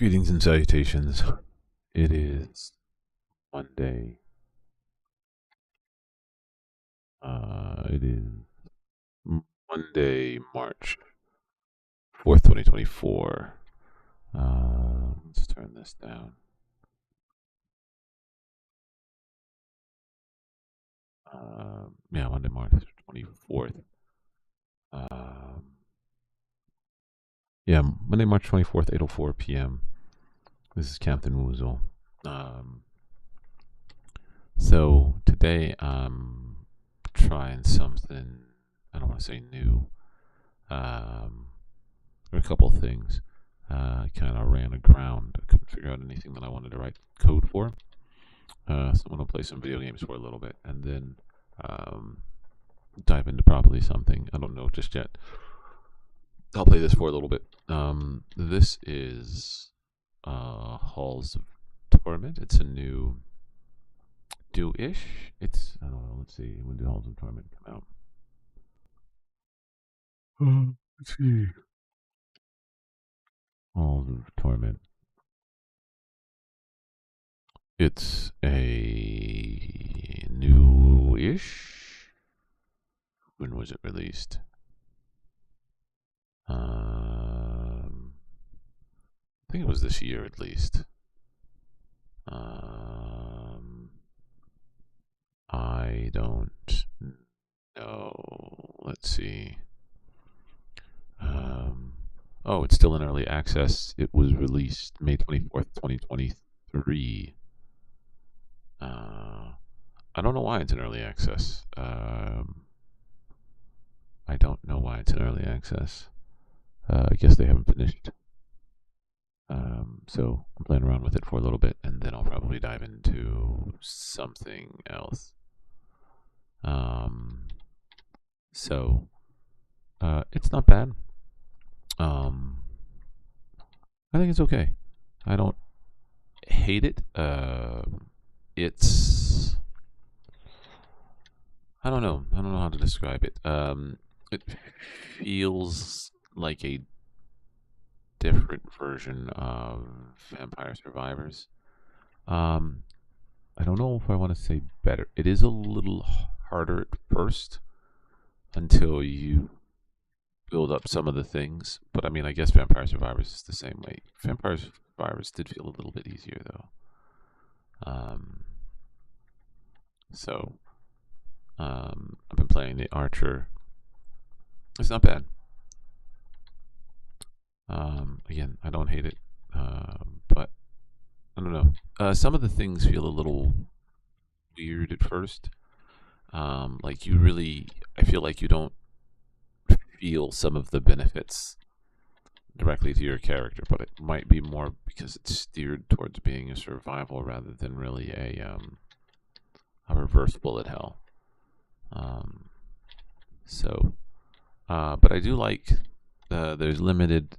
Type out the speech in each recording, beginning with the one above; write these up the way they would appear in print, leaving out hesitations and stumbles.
Greetings and salutations. It is Monday. It is Monday, March 4th, 2024. Let's turn this down. Yeah, Monday, March 24th. Yeah, Monday, March 24th, 8:04 p.m. This is CptWoozle. So today I'm trying something, I don't want to say new. There are a couple things. I kind of ran aground. I couldn't figure out anything that I wanted to write code for. So I'm going to play some video games for a little bit and then dive into probably something. I don't know just yet. I'll play this for a little bit. This is Halls of Torment. It's a new do-ish. It's, I don't know, let's see. When did Halls of Torment come out? Let's see. Halls of Torment. It's a new-ish. When was it released? I think it was this year at least. I don't know. Let's see. Oh, it's still in early access. It was released May 24th, 2023. I don't know why it's in early access. I don't know why it's in early access. I guess they haven't finished. So I'm playing around with it for a little bit, and then I'll probably dive into something else. So it's not bad. I think it's okay. I don't hate it. It's, I don't know how to describe it. It feels like a different version of Vampire Survivors. I don't know if I want to say better. It is a little harder at first until you build up some of the things. But I mean, I guess Vampire Survivors is the same way. Vampire Survivors did feel a little bit easier though. I've been playing the Archer. It's not bad. Again, I don't hate it, but I don't know. Some of the things feel a little weird at first. Like I feel like you don't feel some of the benefits directly to your character, but it might be more because it's steered towards being a survival rather than really a reverse bullet hell. But I do like there's limited.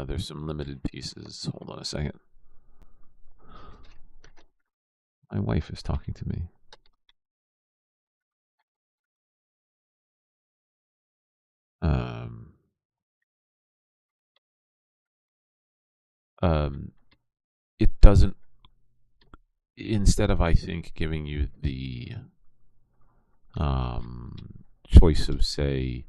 There's some limited pieces. Hold on a second. My wife is talking to me. It doesn't. Instead of, I think, giving you the choice of, say,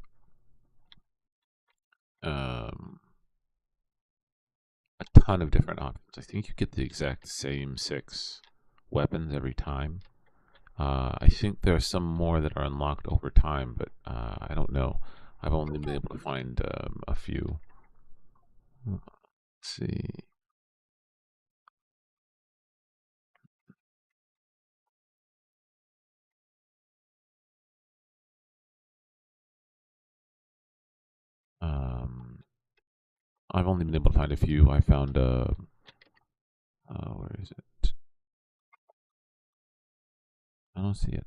a ton of different options. I think you get the exact same 6 weapons every time. I think there are some more that are unlocked over time, but I don't know. I've only been able to find a few. Let's see. I've only been able to find a few. I found where is it? I don't see it.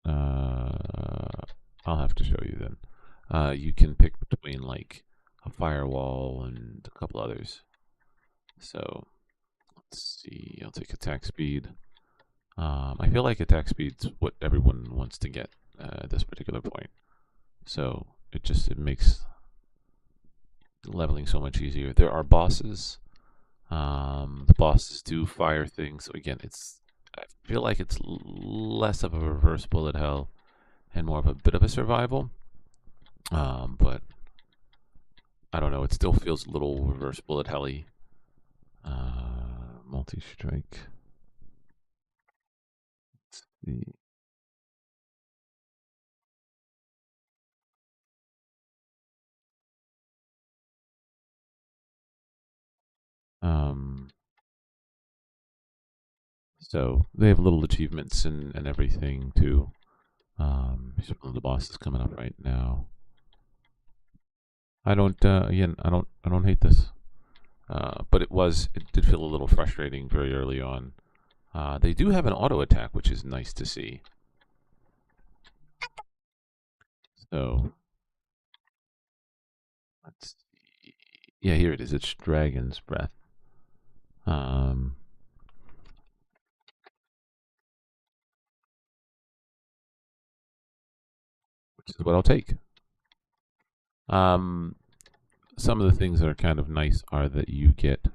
I'll have to show you then. You can pick between like a firewall and a couple others. So let's see. I'll take attack speed. I feel like attack speed's what everyone wants to get at this particular point. So it makes leveling so much easier. There are bosses. The bosses do fire things. So again, I feel like it's less of a reverse bullet hell and more of a bit of a survival. But I don't know. It still feels a little reverse bullet helly. Multi strike. The um, so they have little achievements and everything too. Here's one of the bosses coming up right now. I don't again. I don't hate this. But it did feel a little frustrating very early on. They do have an auto attack, which is nice to see. So let's see. Yeah, here it is. It's Dragon's Breath. Um, which is what I'll take. Um, some of the things that are kind of nice are that you get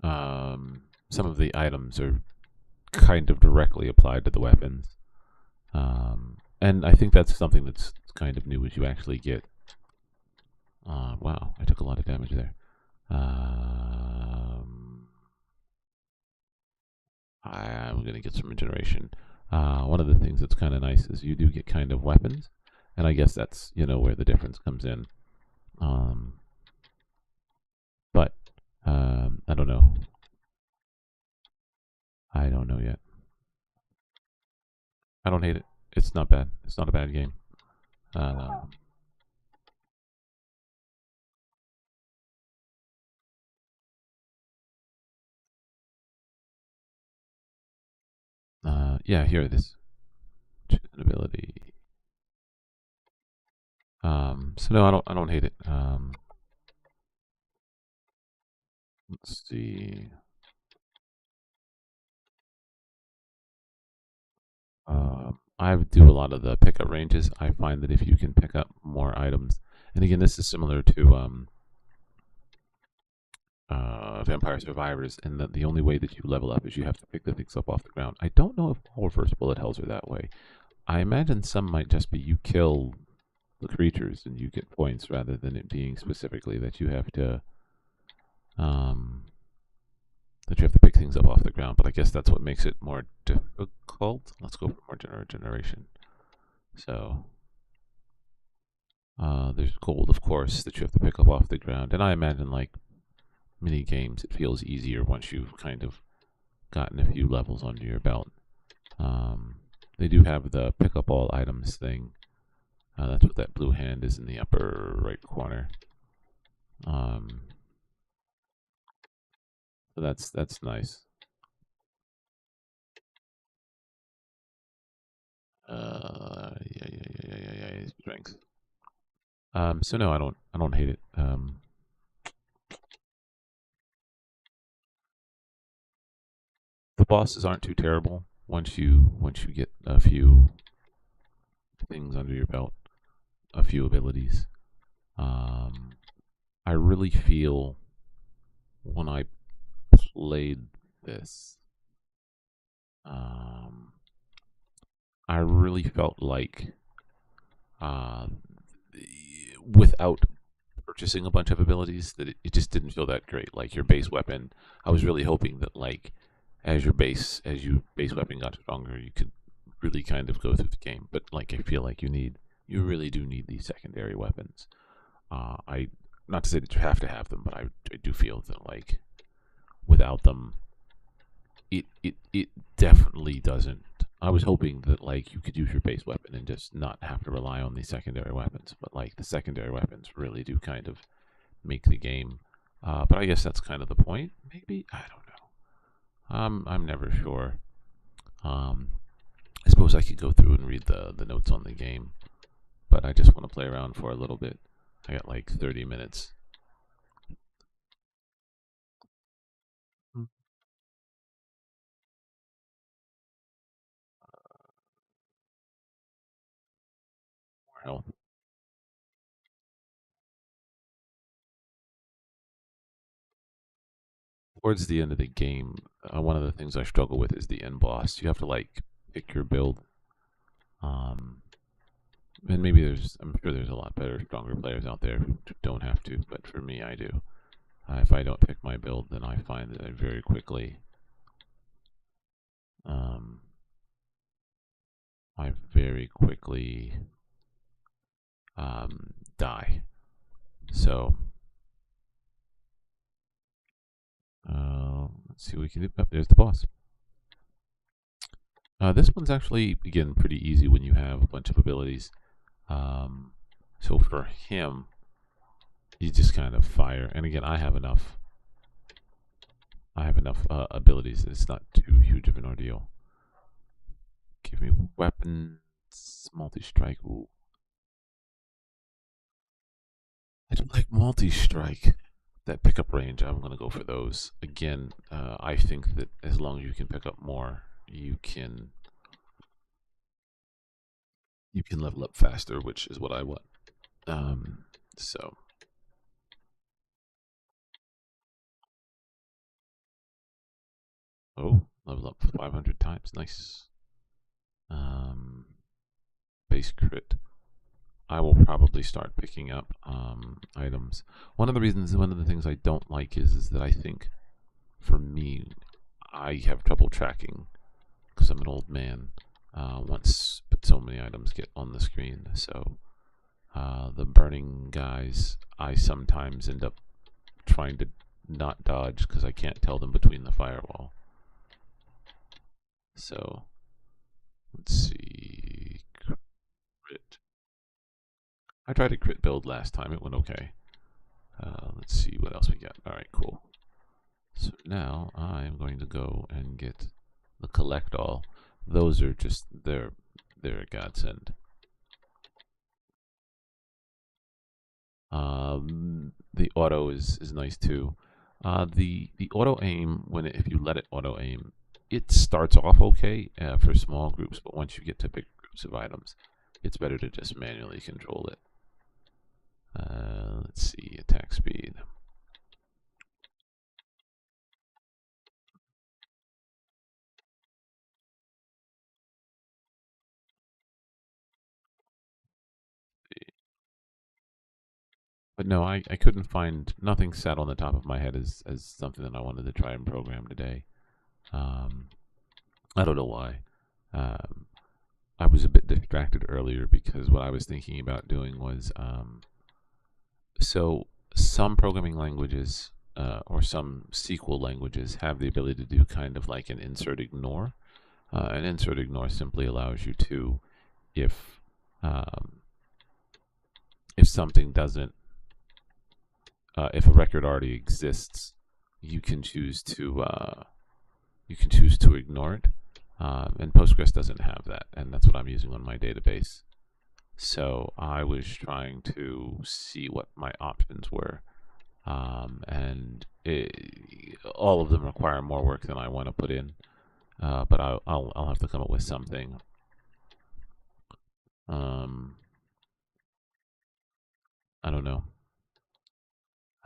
some of the items are kind of directly applied to the weapons. And I think that's something that's kind of new is you actually get. Wow, I took a lot of damage there. I'm going to get some regeneration. One of the things that's kind of nice is you do get kind of weapons, and I guess that's where the difference comes in. Um, but I don't know. I don't know yet. I don't hate it. It's not bad. It's not a bad game. Uh, yeah, here it is. Choose an ability. So no, I don't hate it. Let's see. I do a lot of the pickup ranges. I find that if you can pick up more items, and again, this is similar to Vampire Survivors, in that the only way that you level up is you have to pick the things up off the ground. I don't know if all reverse bullet hells are that way. I imagine some might just be you kill the creatures and you get points rather than it being specifically that you have to um, pick things up off the ground. But I guess that's what makes it more difficult. Let's go for more generation. So there's gold, of course, that you have to pick up off the ground, and I imagine like mini games, it feels easier once you've kind of gotten a few levels under your belt. Um, they do have the pick up all items thing. That's what that blue hand is in the upper right corner. Um, so that's nice. Yeah. Strength. So no, I don't hate it. The bosses aren't too terrible once you get a few things under your belt, a few abilities. Um, I really feel when I played this, um, I really felt like uh, without purchasing a bunch of abilities, that it just didn't feel that great. Like your base weapon, I was really hoping that like as you base weapon got stronger, you could really kind of go through the game. But like I feel like you really do need these secondary weapons. I not to say that you have to have them, but I do feel that like without them, it definitely doesn't. I was hoping that like you could use your base weapon and just not have to rely on these secondary weapons, but like the secondary weapons really do kind of make the game. But I guess that's kind of the point. Maybe I don't know. I'm never sure. Um, I suppose I could go through and read the notes on the game, but I just want to play around for a little bit. I got like 30 minutes. More health. towards the end of the game, one of the things I struggle with is the end boss. You have to like pick your build. And maybe I'm sure there's a lot better, stronger players out there who don't have to, but for me, I do. If I don't pick my build, then I find that I very quickly, um, die. So, let's see what we can do. Oh, there's the boss. This one's actually, again, pretty easy when you have a bunch of abilities. So for him, you just kind of fire. And again, I have enough. Abilities that it's not too huge of an ordeal. Give me weapons, multi-strike. Ooh. I don't like multi-strike. That pickup range, I'm going to go for those. Again, I think that as long as you can pick up more, you can level up faster, which is what I want. So level up 500 times, nice. Base crit. I will probably start picking up items. One of the things I don't like is that I think, for me, I have trouble tracking because I'm an old man. Once but so many items get on the screen, so the burning guys, I sometimes end up trying to not dodge because I can't tell them between the firewall. So let's see, crit. I tried a crit build last time. It went okay. Let's see what else we got. All right, cool. So now I'm going to go and get the collect all. Those are just they're a godsend. The auto is nice too. The auto aim if you let it auto aim, it starts off okay for small groups, but once you get to big groups of items, it's better to just manually control it. Let's see, attack speed. But no, I couldn't find, nothing sat on the top of my head as something that I wanted to try and program today. I don't know why. I was a bit distracted earlier because what I was thinking about doing was so some programming languages or some SQL languages have the ability to do kind of like an insert ignore. An insert ignore simply allows you to, if something doesn't, if a record already exists, you can choose to ignore it. And Postgres doesn't have that, and that's what I'm using on my database. So I was trying to see what my options were, and all of them require more work than I want to put in. But I'll have to come up with something. I don't know.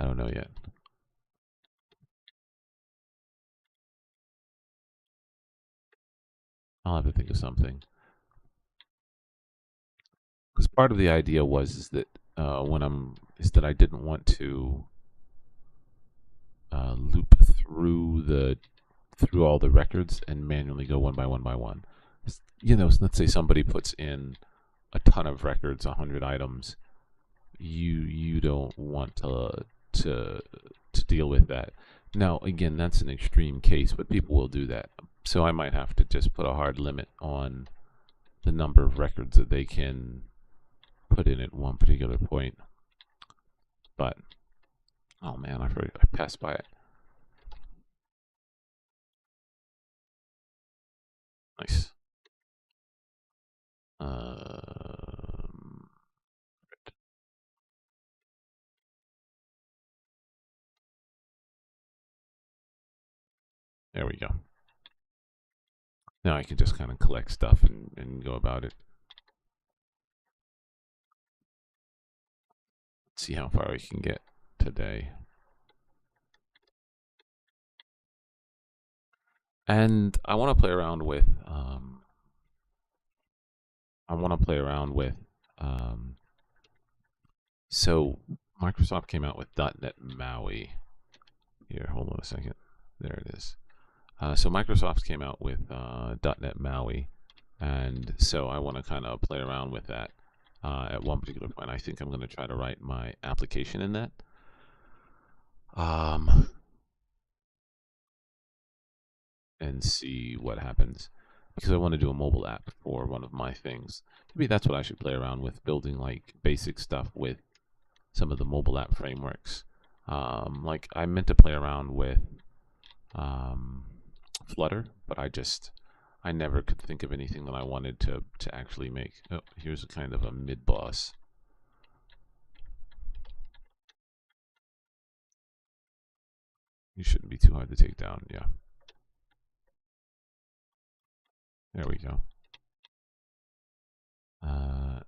I don't know yet. I'll have to think of something. Because part of the idea is that I didn't want to loop through all the records and manually go one by one by one. Let's say somebody puts in a ton of records, 100 items. You don't want to deal with that. Now, again, that's an extreme case, but people will do that. So I might have to just put a hard limit on the number of records that they can put in at one particular point. But oh man, I passed by it. Nice. There we go. Now I can just kind of collect stuff and go about it. Let's see how far we can get today. And I want to play around with so Microsoft came out with .NET MAUI. Here, hold on a second. There it is. So Microsoft came out with .NET MAUI, and so I want to kind of play around with that. At one particular point, I think I'm going to try to write my application in that. And see what happens, because I want to do a mobile app for one of my things. Maybe that's what I should play around with, building like basic stuff with some of the mobile app frameworks. Like I meant to play around with Flutter, but I never could think of anything that I wanted to actually make. Oh, here's a kind of a mid boss. You shouldn't be too hard to take down. Yeah. There we go.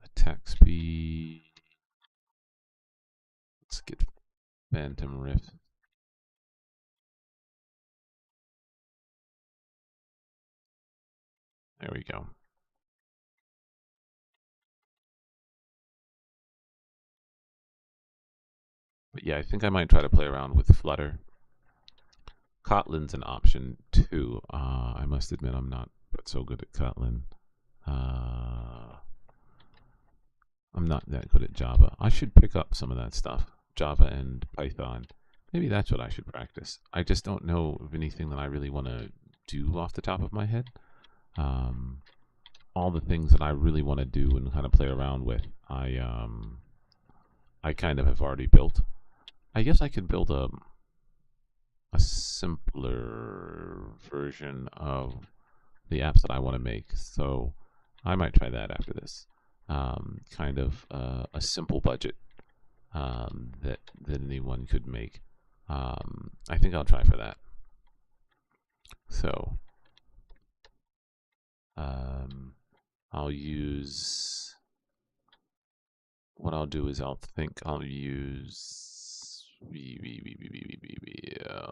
Attack speed. Let's get Phantom Rift. There we go. But yeah, I think I might try to play around with Flutter. Kotlin's an option too. I must admit I'm not so good at Kotlin. I'm not that good at Java. I should pick up some of that stuff. Java and Python. Maybe that's what I should practice. I just don't know of anything that I really want to do off the top of my head. All the things that I really want to do and kind of play around with, I kind of have already built. I guess I could build a simpler version of the apps that I want to make. So I might try that after this. Kind of a simple budget that anyone could make. I think I'll try for that. So I'll use. What I'll do is I'll use.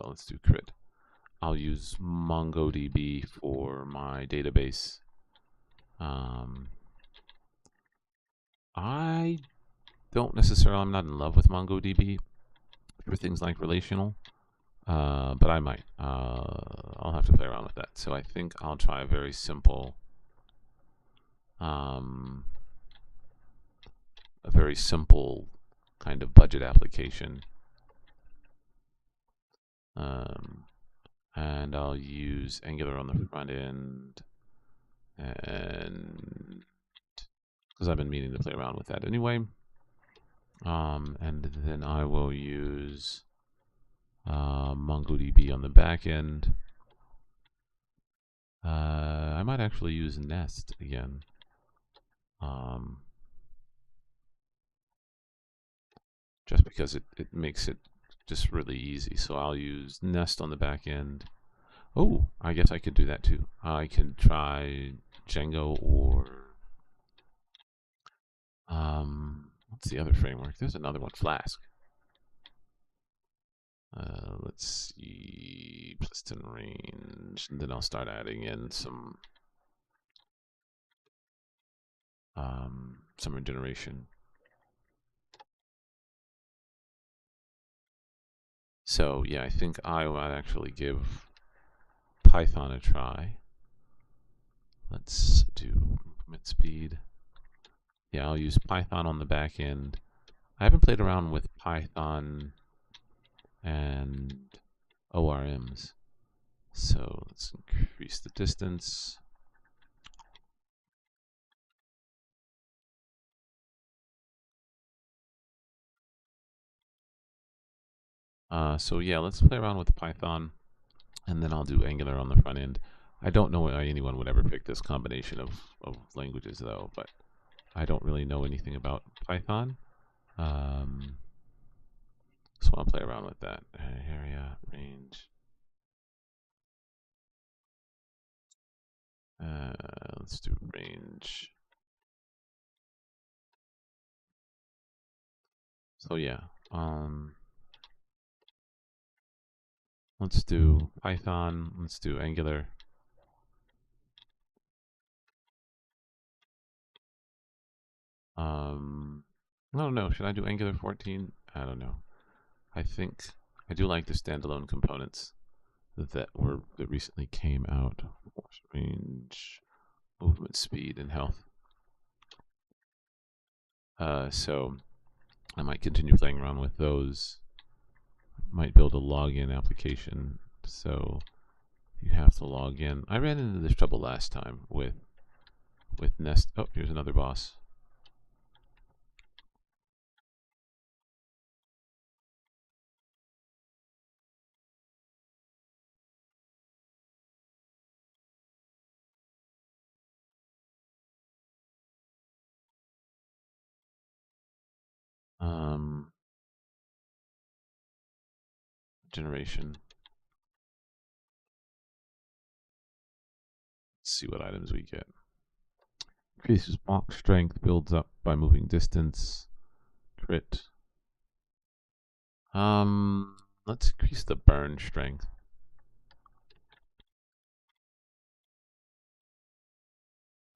Let's do crit. I'll use MongoDB for my database. I don't necessarily, I'm not in love with MongoDB for things like relational, but I might. I'll have to play around with that. So I think I'll try a very simple, kind of budget application. And I'll use Angular on the front end, and because I've been meaning to play around with that anyway. And then I will use MongoDB on the back end. I might actually use Nest again. Just because it makes it just really easy. So I'll use Nest on the back end. Oh, I guess I could do that too. I can try Django or what's the other framework? There's another one, Flask. Let's see, piston range, and then I'll start adding in some regeneration. So yeah, I think I might actually give Python a try. Let's do movement speed. Yeah, I'll use Python on the back end. I haven't played around with Python and ORMs. So let's increase the distance. So yeah, let's play around with Python, and then I'll do Angular on the front end. I don't know why anyone would ever pick this combination of languages though, but I don't really know anything about Python. So I'll play around with that. Area, range. Let's do range. So yeah, let's do Python. Let's do Angular. I don't know. Should I do Angular 14? I don't know. I think I do like the standalone components that recently came out. Force range, movement speed, and health. So I might continue playing around with those. Might build a login application. So you have to log in. I ran into this trouble last time with Nest. Oh, here's another boss. Um, Generation. Let's see what items we get. Increases block strength, builds up by moving distance. Crit. Let's increase the burn strength.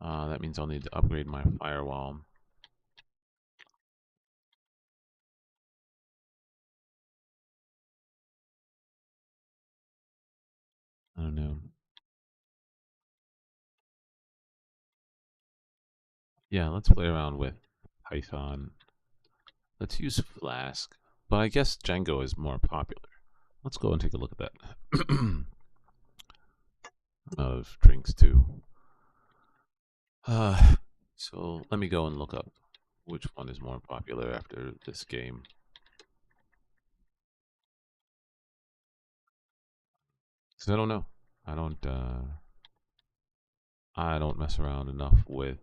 That means I'll need to upgrade my firewall. I don't know. Yeah, let's play around with Python. Let's use Flask. But I guess Django is more popular. Let's go and take a look at that. Of drinks too. So let me go and look up which one is more popular after this game. Because I don't know. I don't. I don't mess around enough with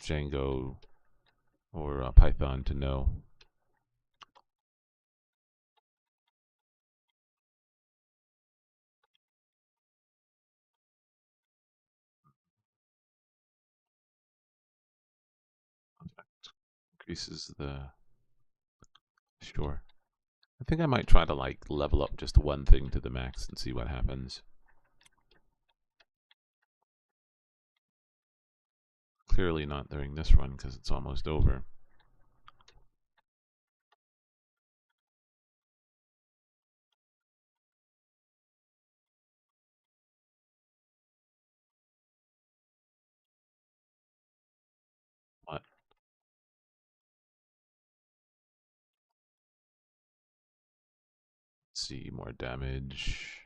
Django or Python to know. Increases the. Sure. I think I might try to like level up just one thing to the max and see what happens. Clearly not during this run because it's almost over. What? Let's see, more damage.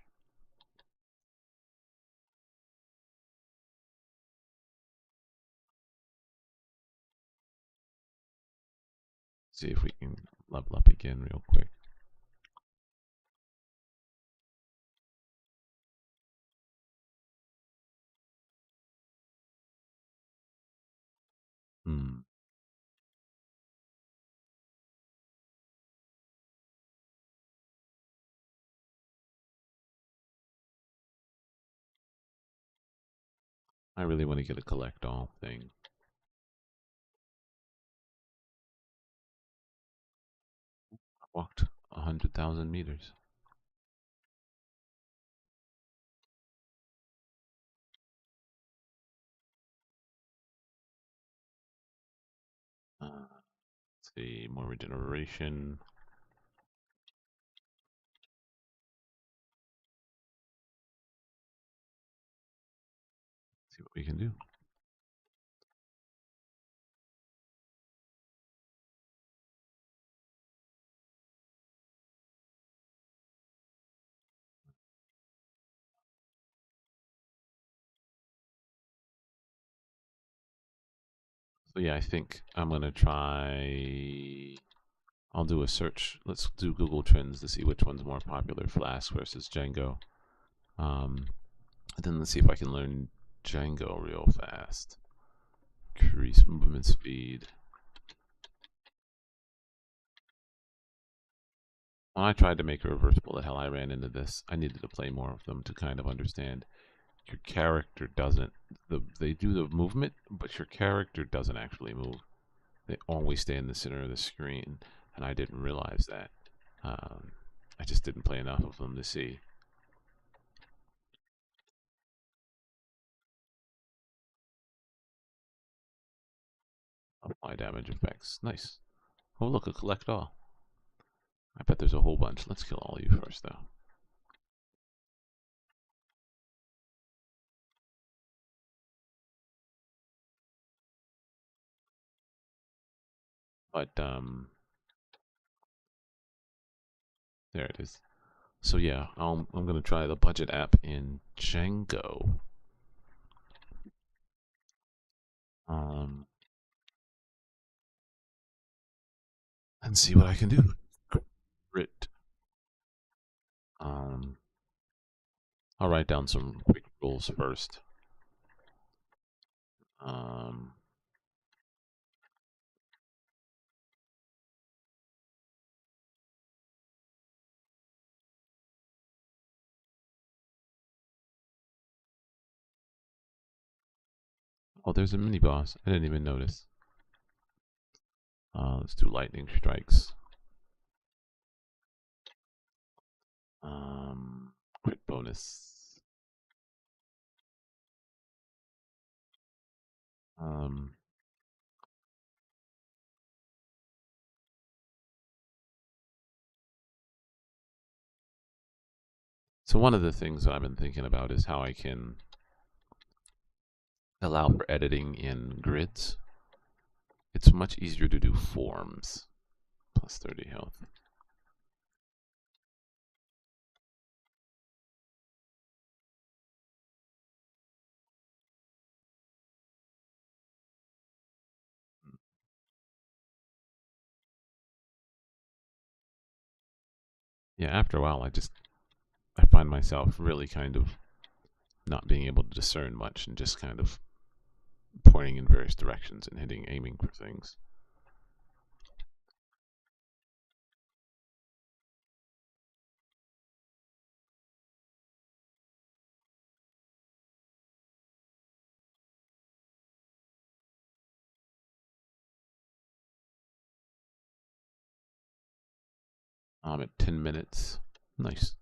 See if we can level up again real quick. Hmm. I really want to get a collect all thing. I walked 100,000 meters. Let's see, more regeneration. See what we can do. So yeah, I think I'm gonna try. I'll do a search. Let's do Google Trends to see which one's more popular, Flask versus Django. And then let's see if I can learn Django real fast. Increase movement speed. When I tried to make a reverse bullet hell, I ran into this. I needed to play more of them to kind of understand. Your character doesn't. They do the movement, but your character doesn't actually move. They always stay in the center of the screen, and I didn't realize that. I just didn't play enough of them to see. Apply damage effects. Nice. Oh, look, a collect all. I bet there's a whole bunch. Let's kill all of you first, though. But, there it is. So yeah, I'm gonna try the budget app in Django. Um, and see what I can do. Grit. Um, I'll write down some quick rules first. Um, oh, there's a mini boss. I didn't even notice. Let's do lightning strikes. Crit bonus. Um, so one of the things I've been thinking about is how I can allow for editing in grids. It's much easier to do forms. Plus 30 health. Yeah, after a while, I find myself really kind of not being able to discern much and just kind of pointing in various directions and aiming for things. I'm at 10 minutes. Nice.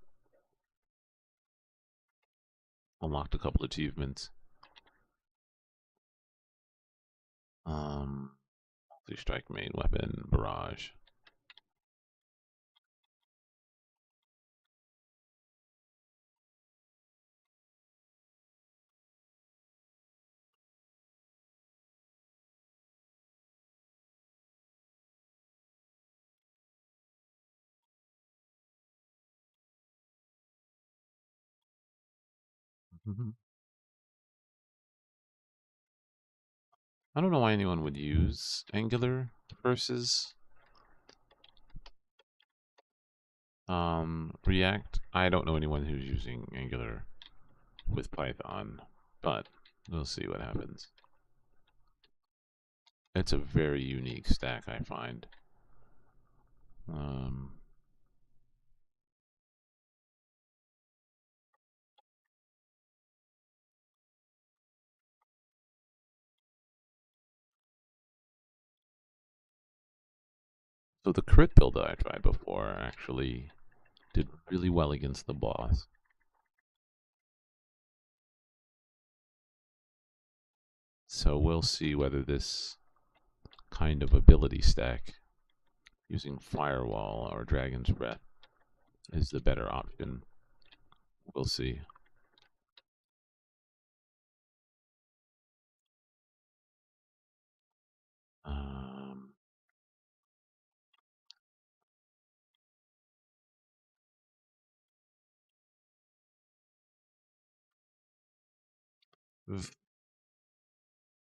Unlocked a couple achievements. Multi-strike main weapon, barrage. I don't know why anyone would use Angular versus React. I don't know anyone who's using Angular with Python, but we'll see what happens. It's a very unique stack, I find. So the crit build that I tried before actually did really well against the boss. So we'll see whether this kind of ability stack using Firewall or Dragon's Breath is the better option. We'll see.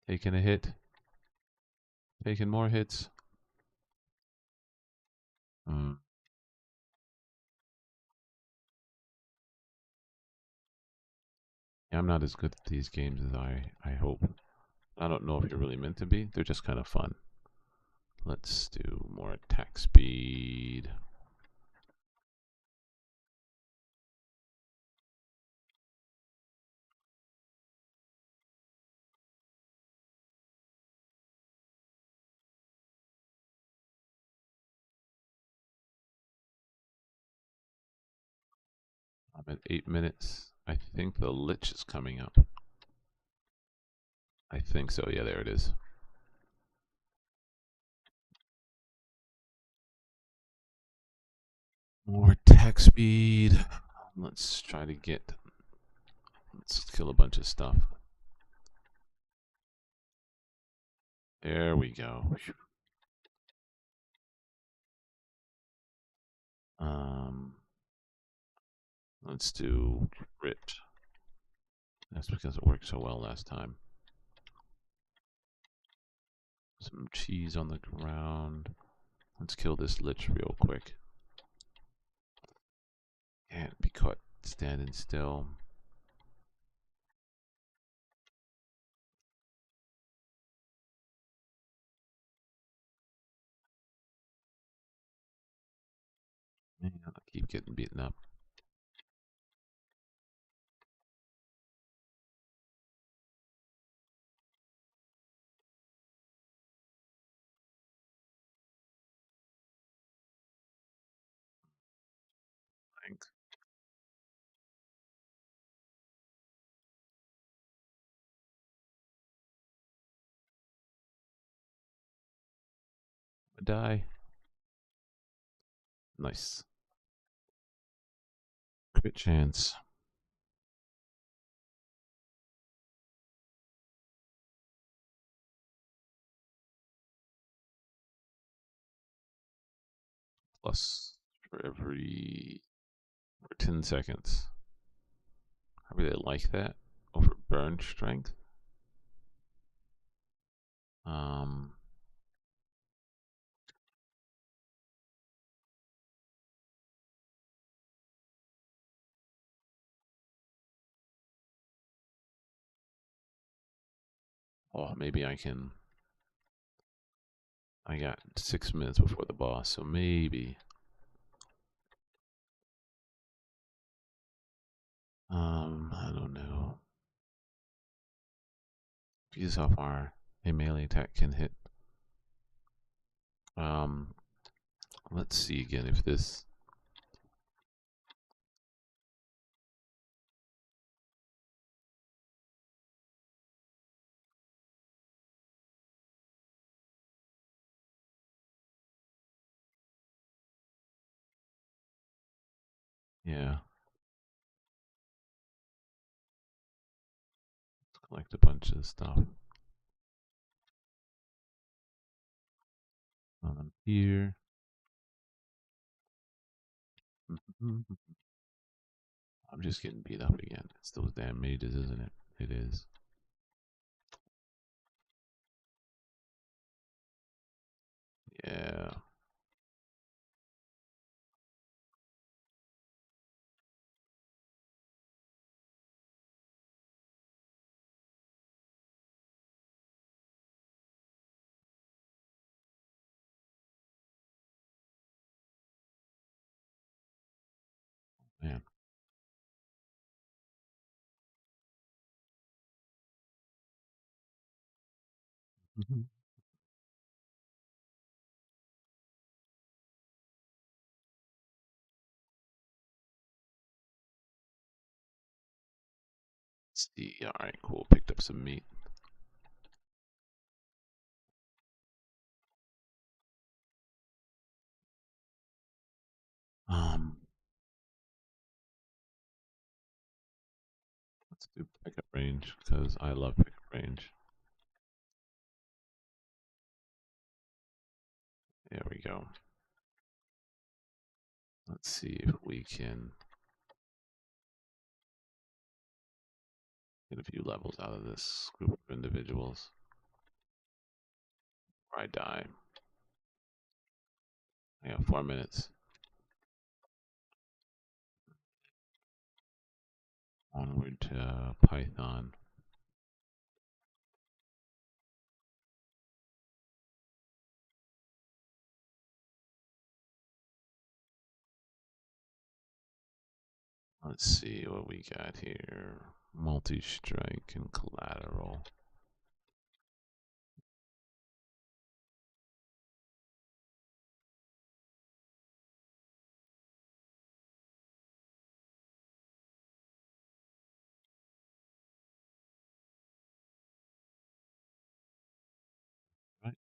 Taking a hit. Taking more hits. Yeah, I'm not as good at these games as I hope. I don't know if you're really meant to be. They're just kind of fun. Let's do more attack speed. I'm at 8 minutes. I think the Lich is coming up. I think so. Yeah, there it is. More attack speed. Let's try to get. Let's kill a bunch of stuff. There we go. Um, let's do crit. That's because it worked so well last time. Some cheese on the ground. Let's kill this lich real quick. Can't be caught standing still. Man, I keep getting beaten up. Thanks. I die. Nice. Crit chance. Plus for every for 10 seconds. I really like that over burn strength. Um, oh, maybe I can. I got 6 minutes before the boss, so maybe. I don't know. Because how far a melee attack can hit. Um, let's see again if this. Yeah, collect a bunch of stuff. Here. I'm just getting beat up again. It's those damn mages, isn't it? It is. Yeah. Man. Let's see. All right, cool. Picked up some meat. Um, let's do pickup range because I love pickup range. There we go. Let's see if we can get a few levels out of this group of individuals. Or I die. I got 4 minutes. Onward to Python. Let's see what we got here. Multi-strike and collateral. Right.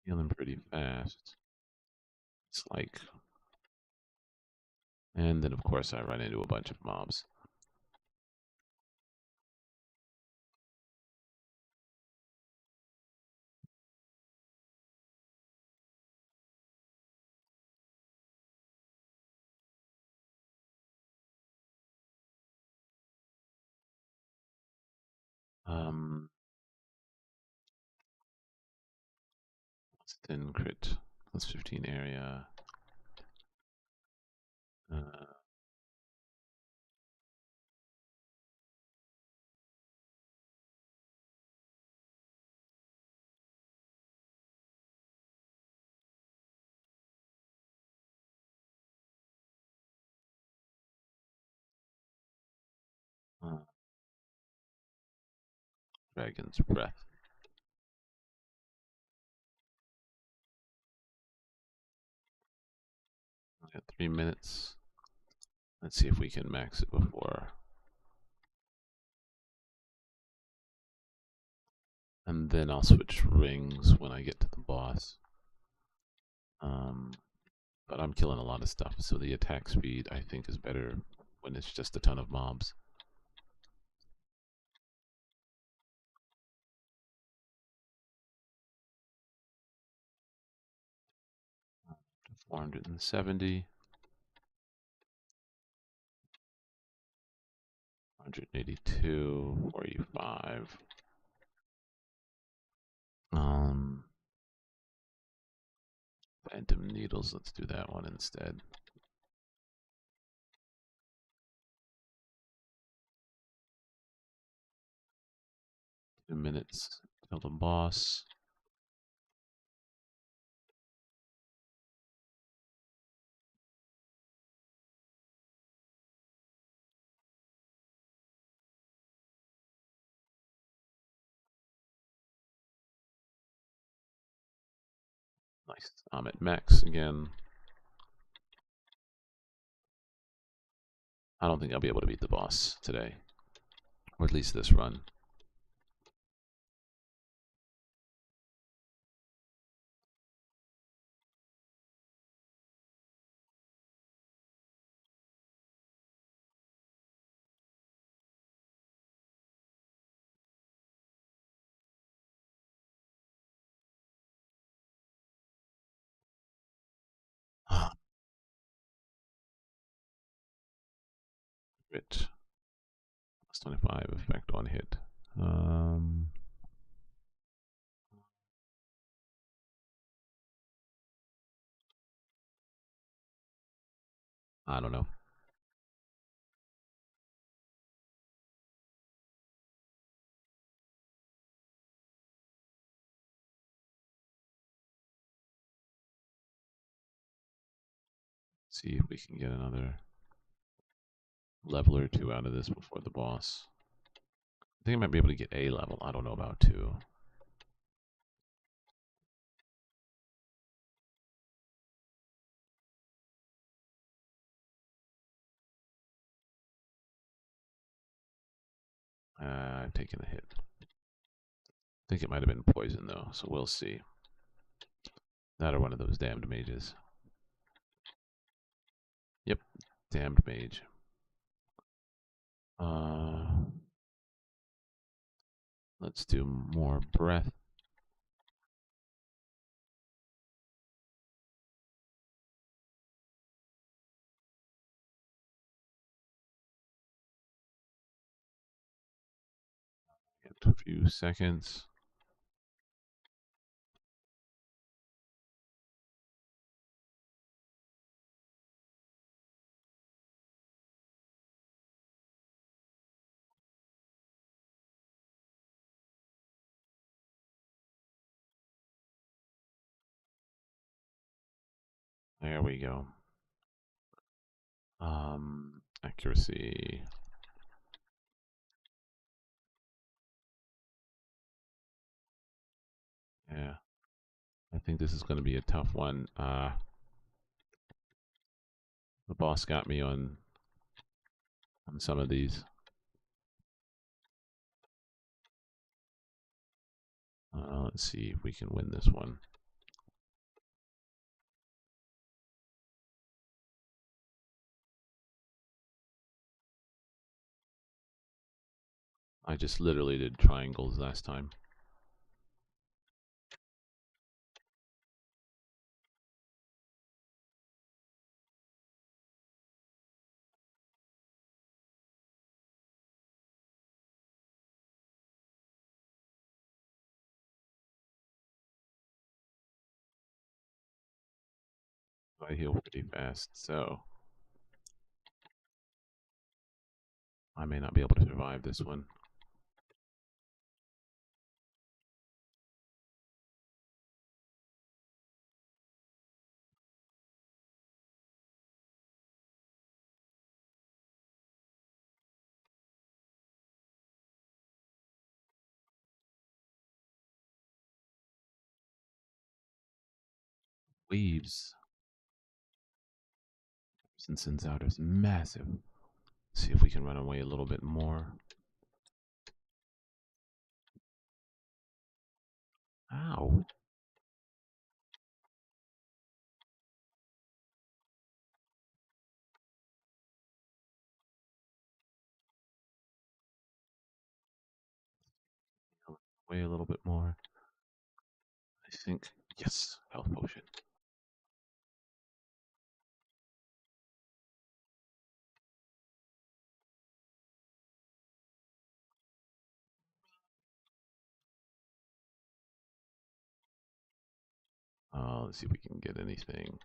Healing pretty fast. It's like, and then of course I run into a bunch of mobs. Then crit plus 15 area. Uh, uh, Dragon's Breath. I got 3 minutes. Let's see if we can max it before. And then I'll switch rings when I get to the boss. But I'm killing a lot of stuff, so the attack speed I think is better when it's just a ton of mobs. To 470. 182, 45. Phantom Needles, let's do that one instead. Two minutes till the boss. Nice. I'm at max again. I don't think I'll be able to beat the boss today. Or at least this run. Crit. Plus 25 effect on hit. I don't know. See if we can get another level or two out of this before the boss. I think I might be able to get a level. I don't know about two. I've taken a hit. I think it might have been poison though, so we'll see. That or one of those damned mages. Yep, damned mage. Let's do more breath. Get a few seconds. There we go. Accuracy. Yeah, I think this is going to be a tough one. The boss got me on some of these. Let's see if we can win this one. I just literally did triangles last time. I heal pretty fast, so I may not be able to survive this one. Waves. Since out is massive. Let's see if we can run away a little bit more. Ow. Away a little bit more. I think. Yes, health potion. Let's see if we can get anything.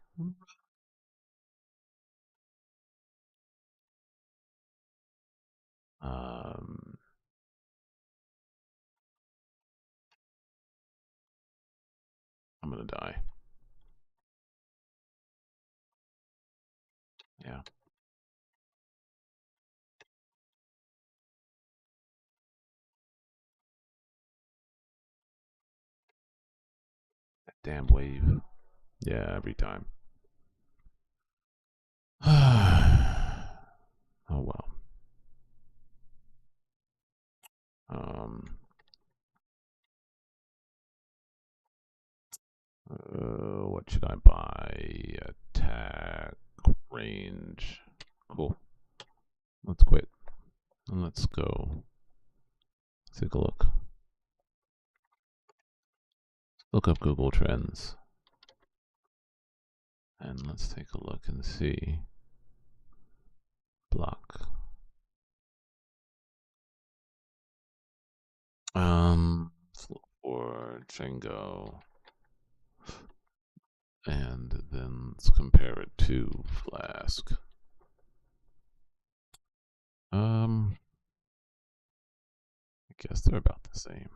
Um, I'm gonna die. Yeah. That damn wave. Yeah, every time. Oh well. Um, what should I buy? Attack, range. Cool. Let's quit. And let's go. Take a look. Look up Google Trends. And let's take a look and see. Block. Let's look for Django. And then let's compare it to Flask. I guess they're about the same.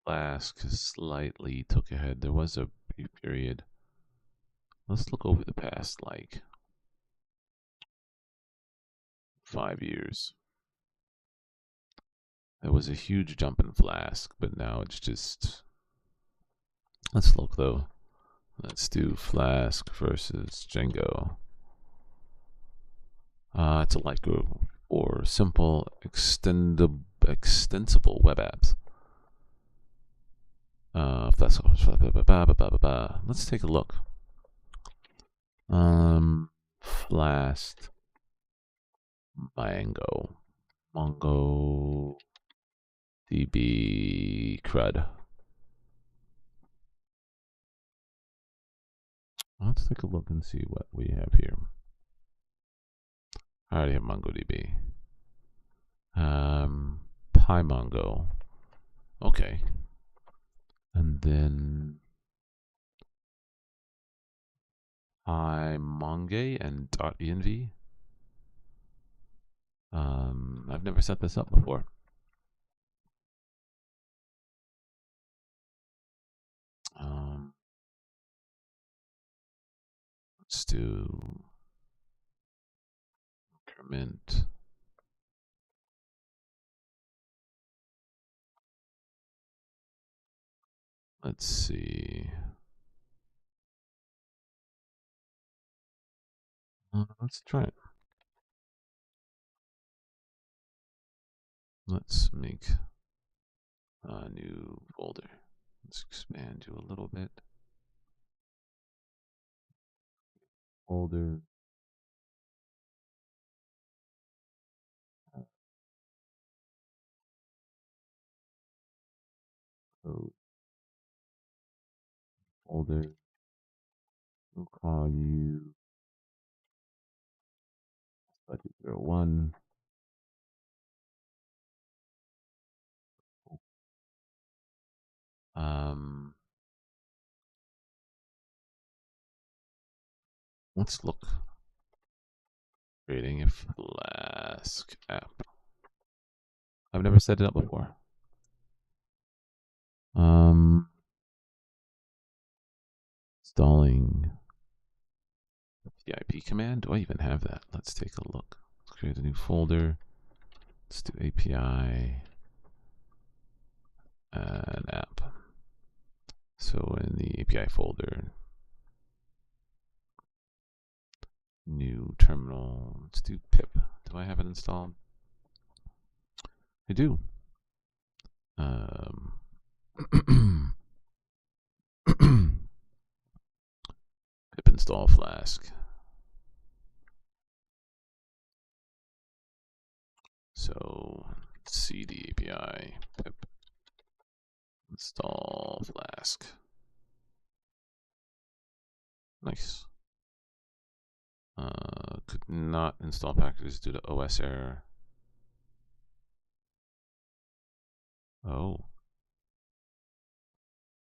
Flask slightly took ahead. There was a brief period. Let's look over the past, like, 5 years. There was a huge jump in Flask, but now it's just... Let's look, though. Let's do Flask versus Django. It's a light group or simple extensible web apps. Let's take a look. Flask, Mongo, DB, crud. Let's take a look and see what we have here. I already have MongoDB. PyMongo. Okay. And then iMonge and .env. I've never set this up before. Let's do increment. Let's see. Let's try it. Let's make a new folder. Let's expand you a little bit. Folder. So folder. We'll call you budget 01. Let's look. Creating a Flask app. I've never set it up before. Installing the IP command. Do I even have that? Let's take a look. Let's create a new folder. Let's do API and app. So in the API folder, new terminal. Let's do pip. Do I have it installed? I do. Pip install Flask. So cd API pip install Flask. Nice. Could not install packages due to OS error. Oh.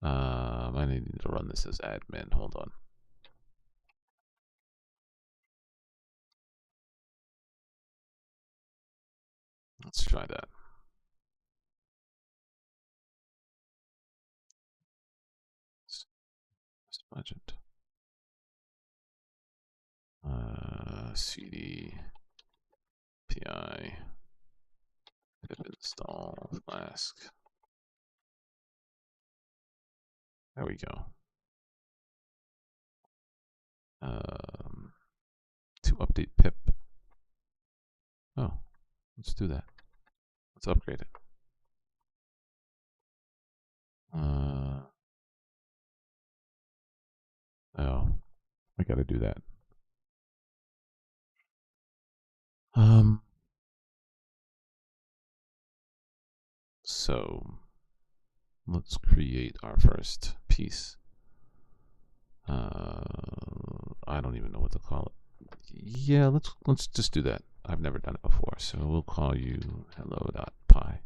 I need to run this as admin. Hold on. Let's try that. Budget. cd pi pip install Flask. There we go. To update pip. Oh, let's do that. Let's upgrade it. Oh, I gotta do that. So let's create our first piece. I don't even know what to call it. Yeah, let's just do that. I've never done it before, so we'll call you hello.py.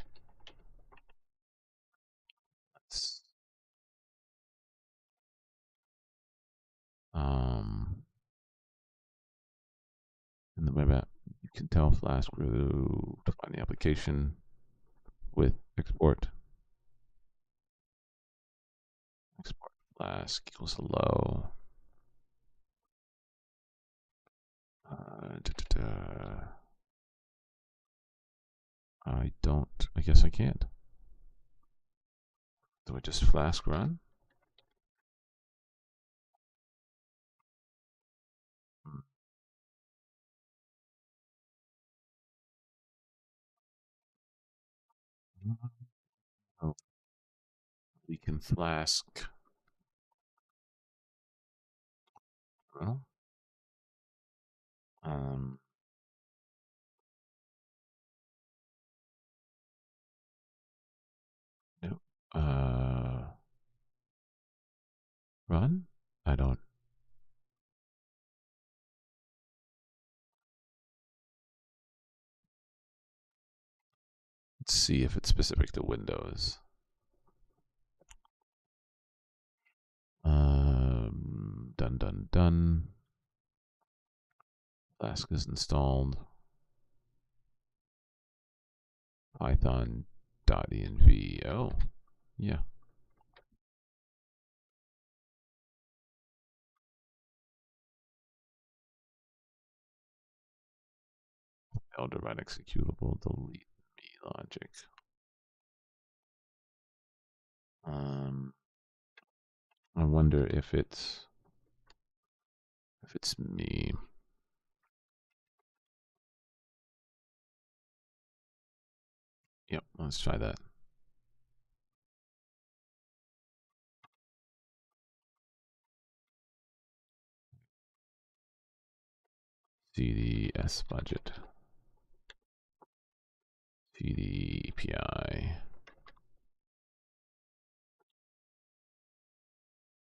Let's in the web app, you can tell Flask where to define the application with export. Export Flask equals hello. I guess I can't. Do I just Flask run? Oh, we can Flask. Well, no. Run? I don't. Let's see if it's specific to Windows. Done. Flask is installed. Python.env. Oh, yeah. Elder write executable, delete me logic. I wonder if it's me. Yep, let's try that. cd s budget. cd API.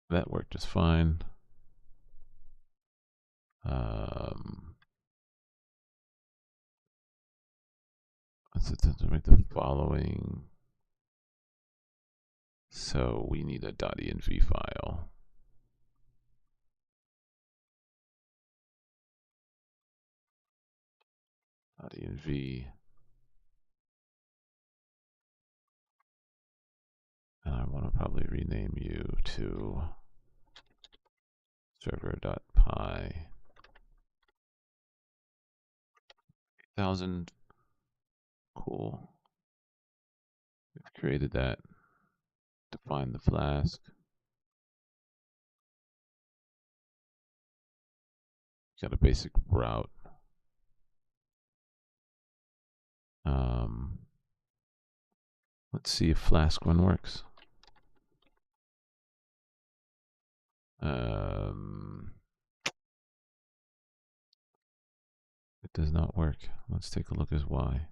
That worked just fine. Let's make the following. So we need a .env file. .env. And I want to probably rename you to server.py 1000. Cool. We've created that. Define the Flask. Got a basic route. Let's see if Flask one works. It does not work. Let's take a look as why.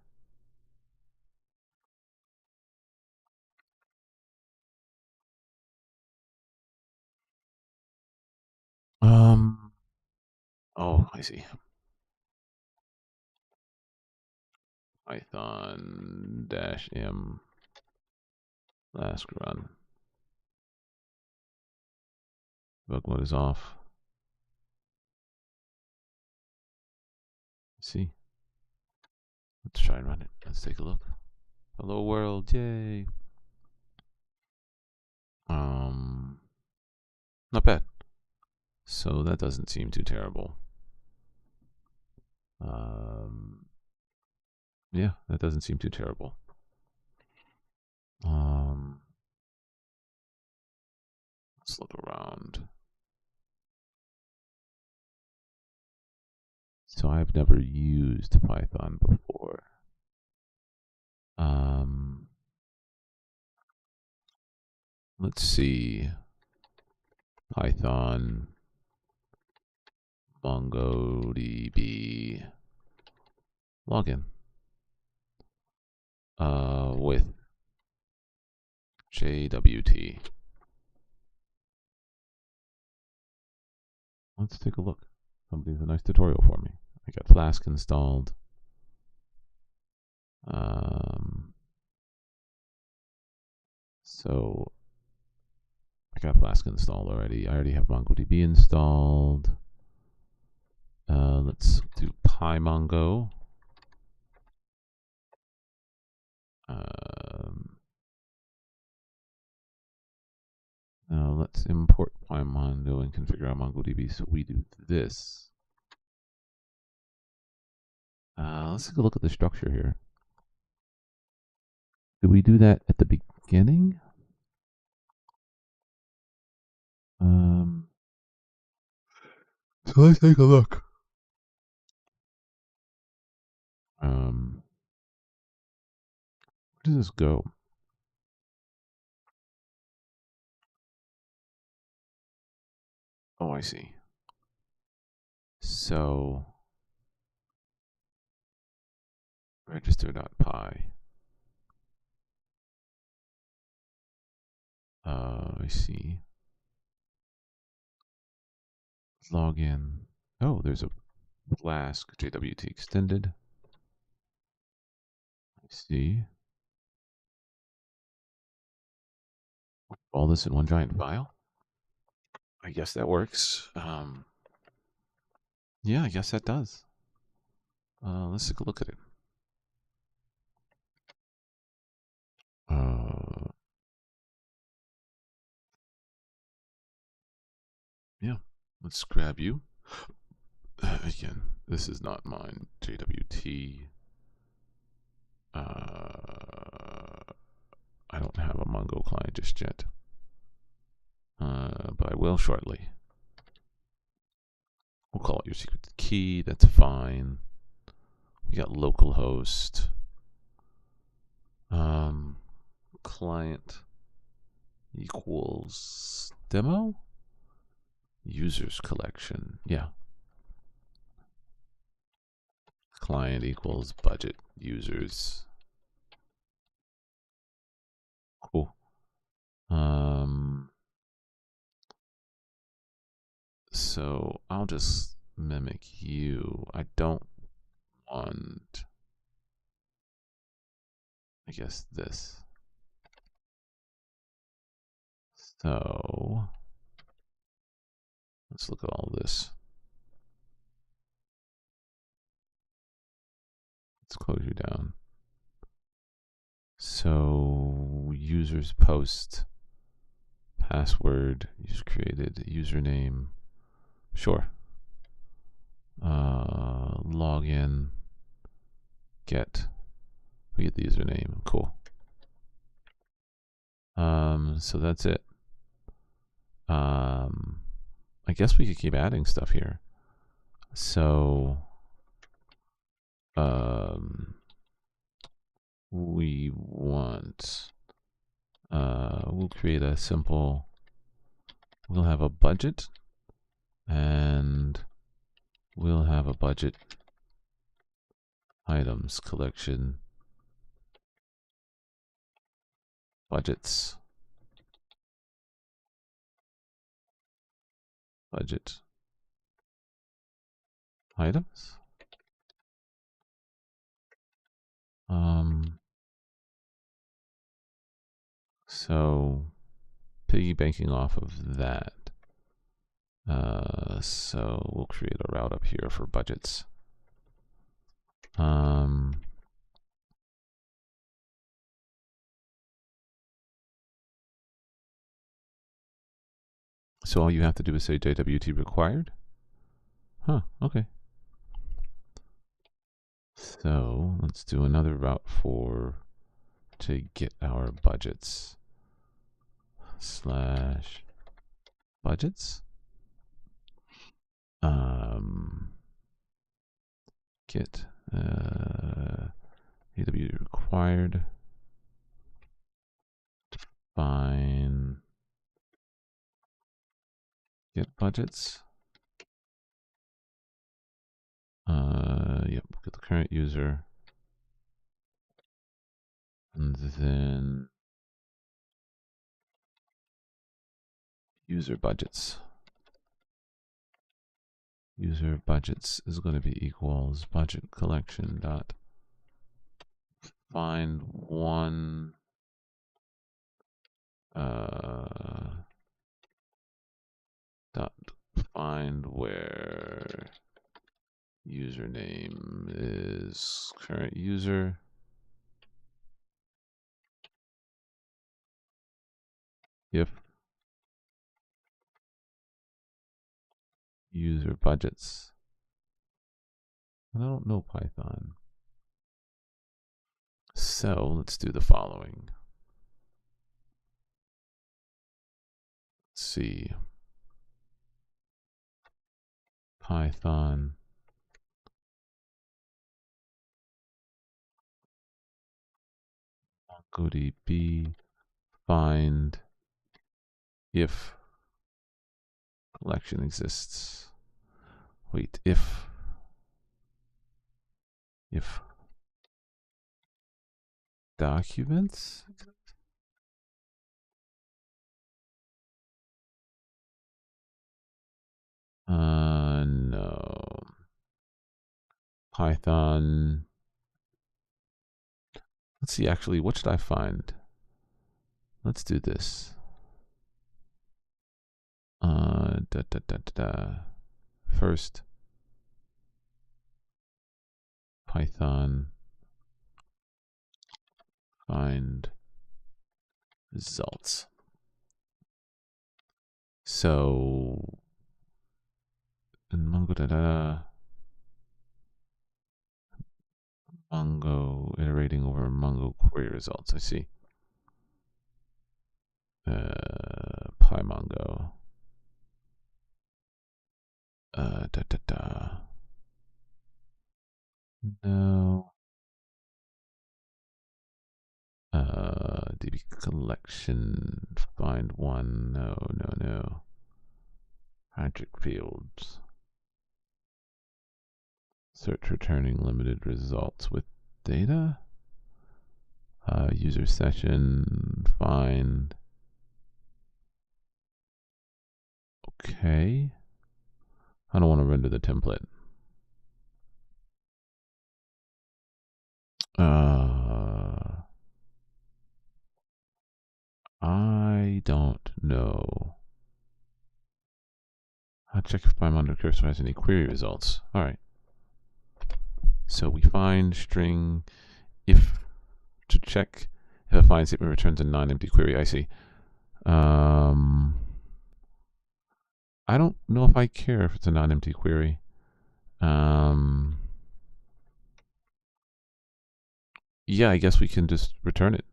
Oh, I see. Python -m Flask run. Bug mode is off. Let's see. Let's try and run it. Let's take a look. Hello world, yay. Not bad. So that doesn't seem too terrible. Yeah, that doesn't seem too terrible. Let's look around. So I've never used Python before. Let's see. Python, MongoDB, login. With JWT. Let's take a look. Somebody has a nice tutorial for me. I got Flask installed. So I got Flask installed already. I already have MongoDB installed. Let's do PyMongo. Now let's import PyMongo and configure our MongoDB. So we do this. Let's take a look at the structure here. Do we do that at the beginning? So let's take a look. Where does this go? Oh, I see. So register.py. I see. Let's log in. Oh, there's a Flask JWT extended. I see. All this in one giant file? I guess that works. Yeah, I guess that does. Let's take a look at it. Yeah, let's grab you. Again, this is not mine. JWT. I don't have a Mongo client just yet. But I will shortly. We'll call it your secret key. That's fine. We got localhost. Client equals demo. Users collection. Yeah. Client equals budget users. Cool. So I'll just mimic you. I don't want, I guess, this. So let's look at all this. Let's close you down. So users post, password, user created, username. Sure. Login, get. We get the username. Cool. So that's it. I guess we could keep adding stuff here. So we want, we'll create a simple, we'll have a budget, and we'll have a budget items collection, budgets, budget items. So piggy banking off of that. So we'll create a route up here for budgets. So all you have to do is say JWT required. Huh, okay. So let's do another route to get our budgets. Slash budgets. Get JWT required. Define get budgets. Yep, get the current user. And then user budgets. User budgets is going to be equals budget collection dot find one dot find where username is current user. If user budgets. I don't know Python. So let's do the following. Let's see. Python. MongoDB find if collection exists. Wait, if documents? No. Python. Let's see, actually, what should I find? Let's do this. First, Python find results. So in Mongo iterating over Mongo query results. I see. PyMongo. No. DB collection, find one. No. Magic fields. Search returning limited results with data. User session, find. Okay. I don't want to render the template. I don't know. I'll check if my under cursor has any query results. All right. So we find string if to check if a find statement returns a non-empty query. I see. I don't know if I care if it's a non-empty query. Yeah, I guess we can just return it.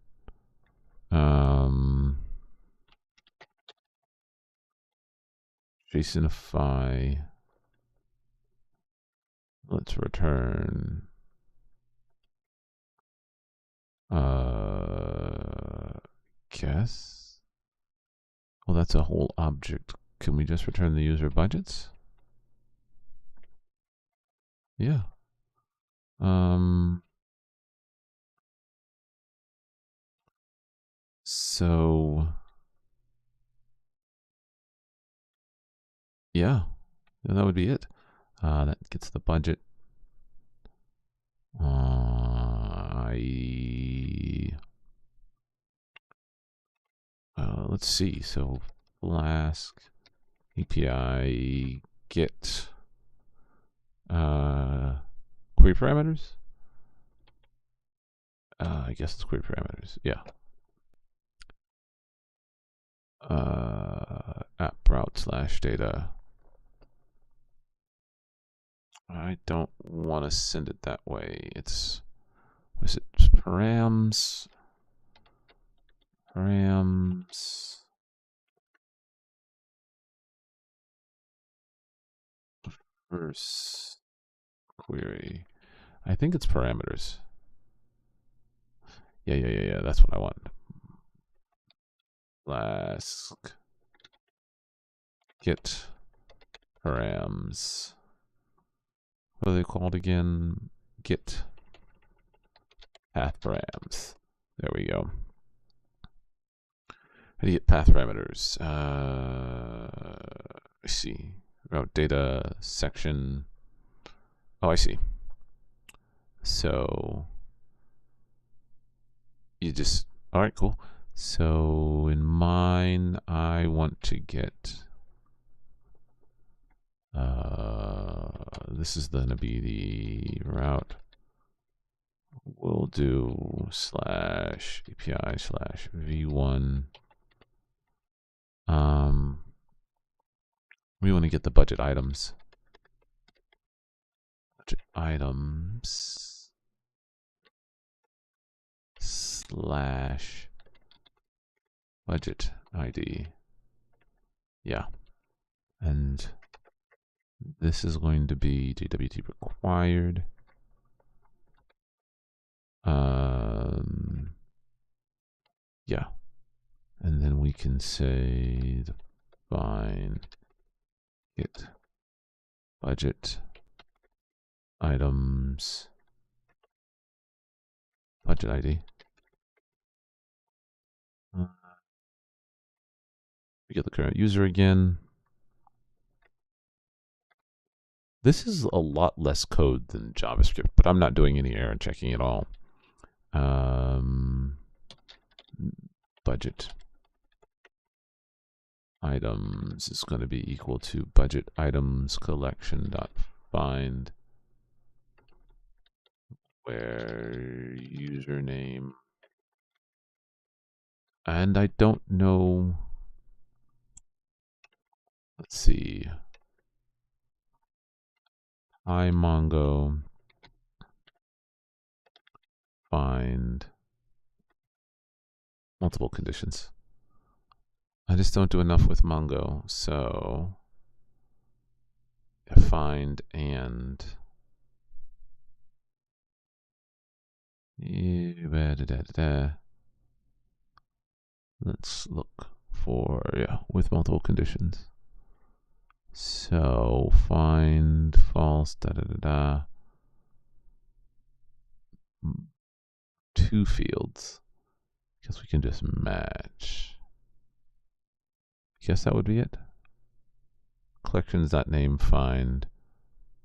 JSONify. Let's return. Guess. Well, that's a whole object. Can we just return the user budgets? Yeah. So yeah, that would be it. That gets the budget. Let's see. So Flask API get query parameters. I guess it's query parameters. Yeah. App route / data. I don't want to send it that way. It's was it params? First query. I think it's parameters. Yeah. That's what I want. Flask get params. What are they called again? Get path params. There we go. How do you get path parameters? I see. Route data section. Oh, I see. So you just, all right, cool. So in mine, I want to get, this is going to be the route. We'll do /API /v1. We want to get the budget items. Budget items / budget ID. Yeah. And this is going to be JWT required. Yeah. And then we can say define get budget items budget ID. We get the current user again. This is a lot less code than JavaScript, but I'm not doing any error checking at all. Budget items is going to be equal to budget items collection.find where username. And I don't know. Let's see. Hi Mongo. Find multiple conditions. I just don't do enough with Mongo, so find and let's look for, yeah, with multiple conditions. So find false, two fields. Guess we can just match. Guess that would be it. collections.name find,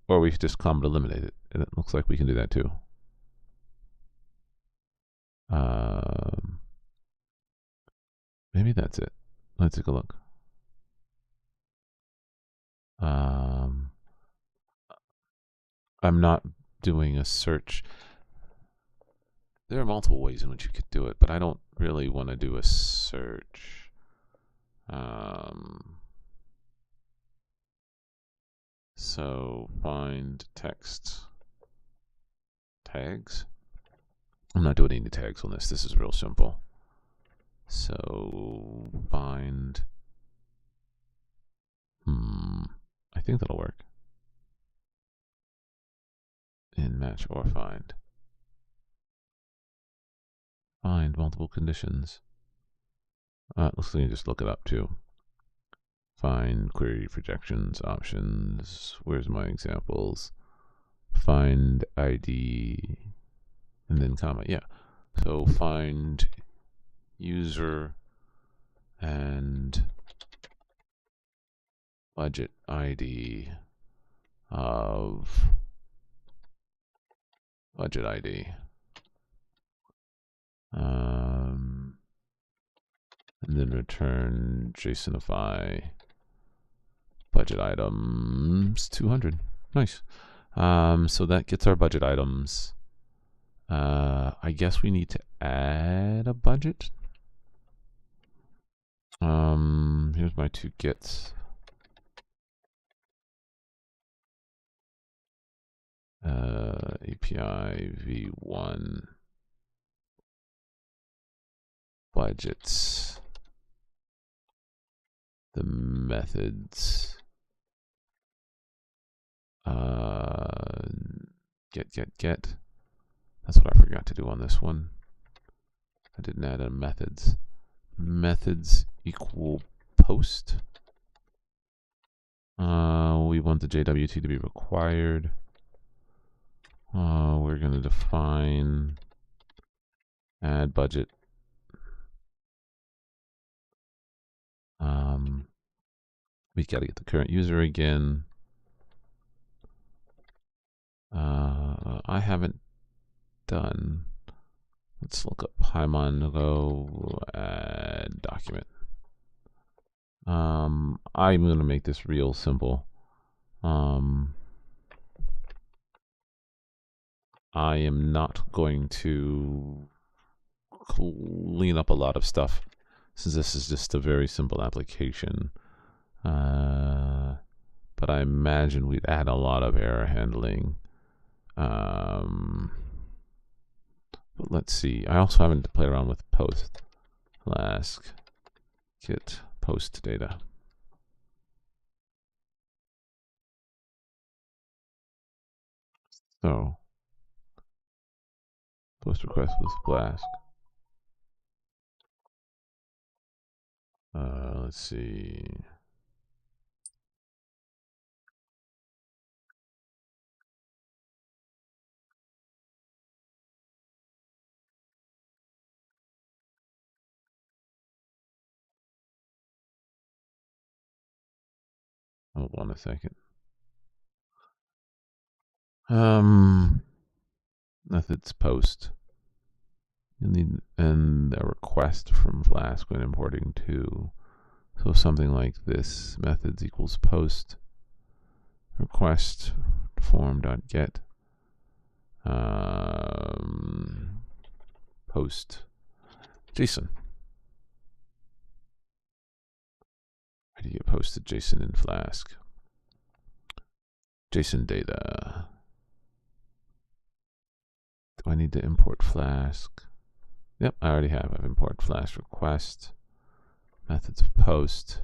or we could just comment eliminate it, and it looks like we can do that too. Maybe that's it. Let's take a look. I'm not doing a search. There are multiple ways in which you could do it, but I don't really want to do a search. So find text tags. I'm not doing any tags on this. This is real simple. So find. I think that'll work. In match or find. Find multiple conditions. Looks like you just look it up too. Find query projections options. Where's my examples? Find ID and then comma. Yeah. So find user and budget ID of budget ID. And then return JSONify budget items 200. Nice. So that gets our budget items. I guess we need to add a budget. Here's my two gets. API v1 budgets. The methods. Get. That's what I forgot to do on this one. I didn't add a methods. Methods equal post. We want the JWT to be required. We're going to define add budget. We got to get the current user again. I haven't done. Let's look up Pymongo add document. I'm going to make this real simple. I am not going to clean up a lot of stuff since this is just a very simple application. But I imagine we'd add a lot of error handling. But let's see. I also haven't played around with post. Flask get post data. So post request with Flask. Let's see. Hold on a second. Methods post. You'll need and a request from Flask when importing to. So something like this: methods equals post request form.get post JSON. How do you get posted JSON in Flask? JSON data. Do I need to import Flask? Yep, I already have. I've imported Flask request. Methods of post.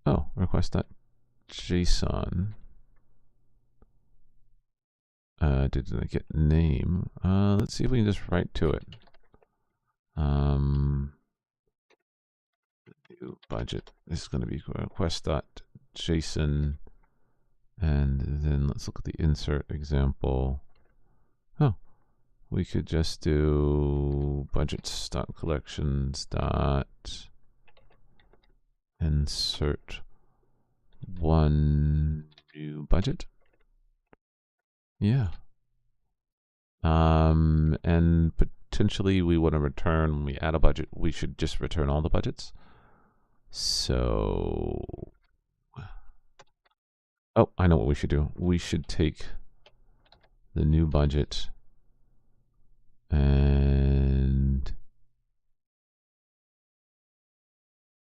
Oh, request.json. Did I get name? Let's see if we can just write to it. New budget. This is going to be request.json. And then let's look at the insert example. Oh, we could just do budgets.collections.insert one new budget. Yeah. And potentially we want to return, when we add a budget, we should just return all the budgets. So, oh, I know what we should do. We should take the new budget and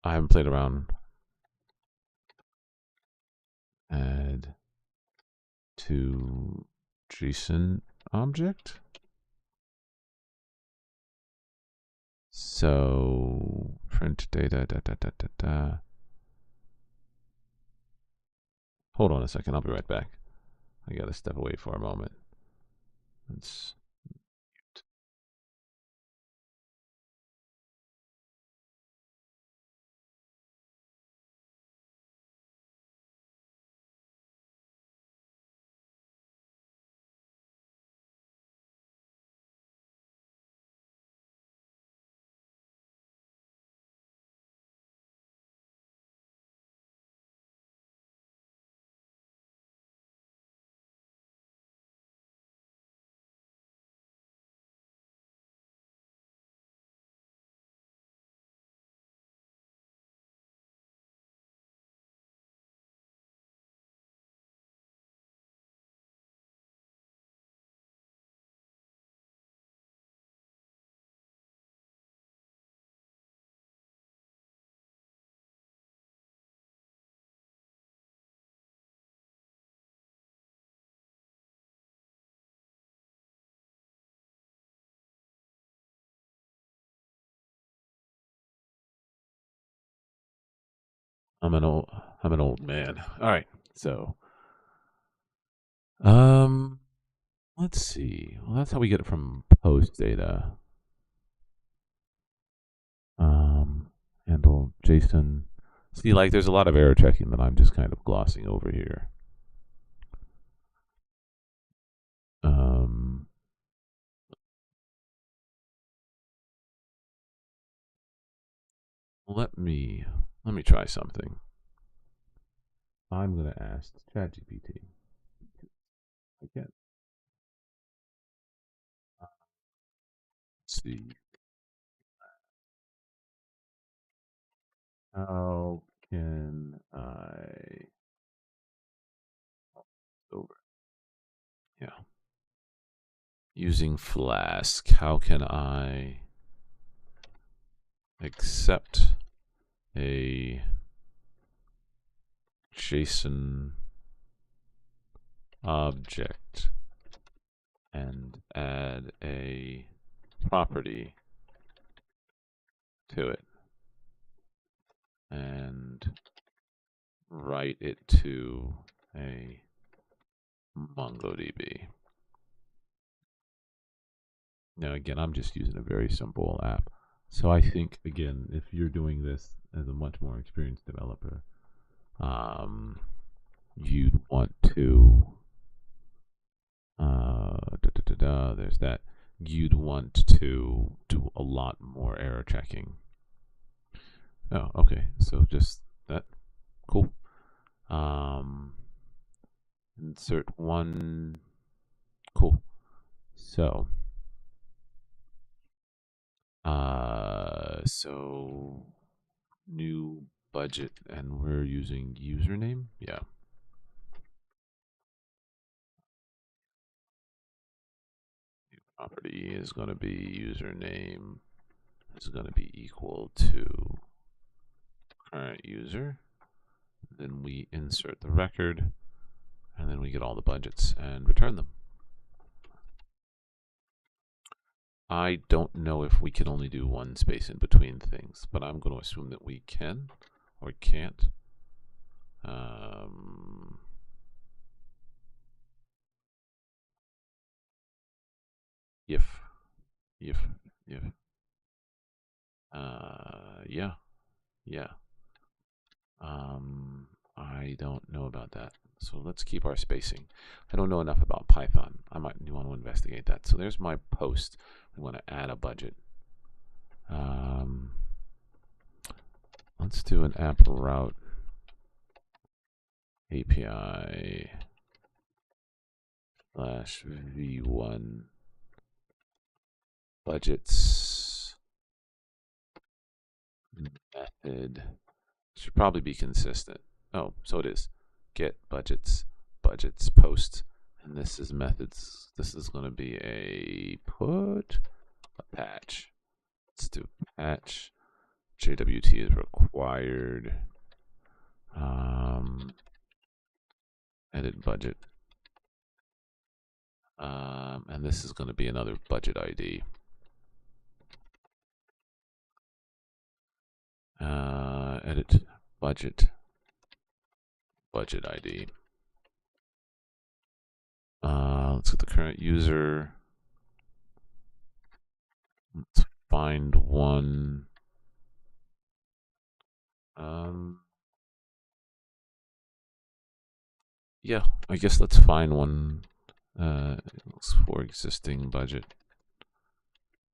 I haven't played around. Add to JSON object. So print data, Hold on a second, I'll be right back. I gotta step away for a moment. Let's I'm an old man. All right. So, let's see. Well, that's how we get it from post data. Handle JSON. See, like, there's a lot of error checking that I'm just kind of glossing over here. Let me try something. I'm gonna ask ChatGPT. Again. Let's see. How can I over? Yeah. Using Flask, how can I accept a JSON object and add a property to it and write it to a MongoDB? Now, again, I'm just using a very simple app. So I think, again, if you're doing this as a much more experienced developer, you'd want to, there's that. You'd want to do a lot more error checking. Oh, okay. So just that. Cool. Insert one. Cool. So, so new budget, and we're using username. Yeah. New property is going to be username is going to be equal to current user. Then we insert the record, and then we get all the budgets and return them. I don't know if we can only do one space in between things, but I'm going to assume that we can or can't. If, yeah. I don't know about that. So let's keep our spacing. I don't know enough about Python. I might want to investigate that. So there's my post. We want to add a budget. Let's do an app route API slash v1 budgets method should probably be consistent. Oh, so it is. Get budgets, budgets post, and this is methods. This is going to be a put, a patch. Let's do patch. JWT is required. Edit budget. And this is going to be another budget ID. Edit budget ID. Let's get the current user. Let's find one. Yeah, I guess let's find one. For existing budget.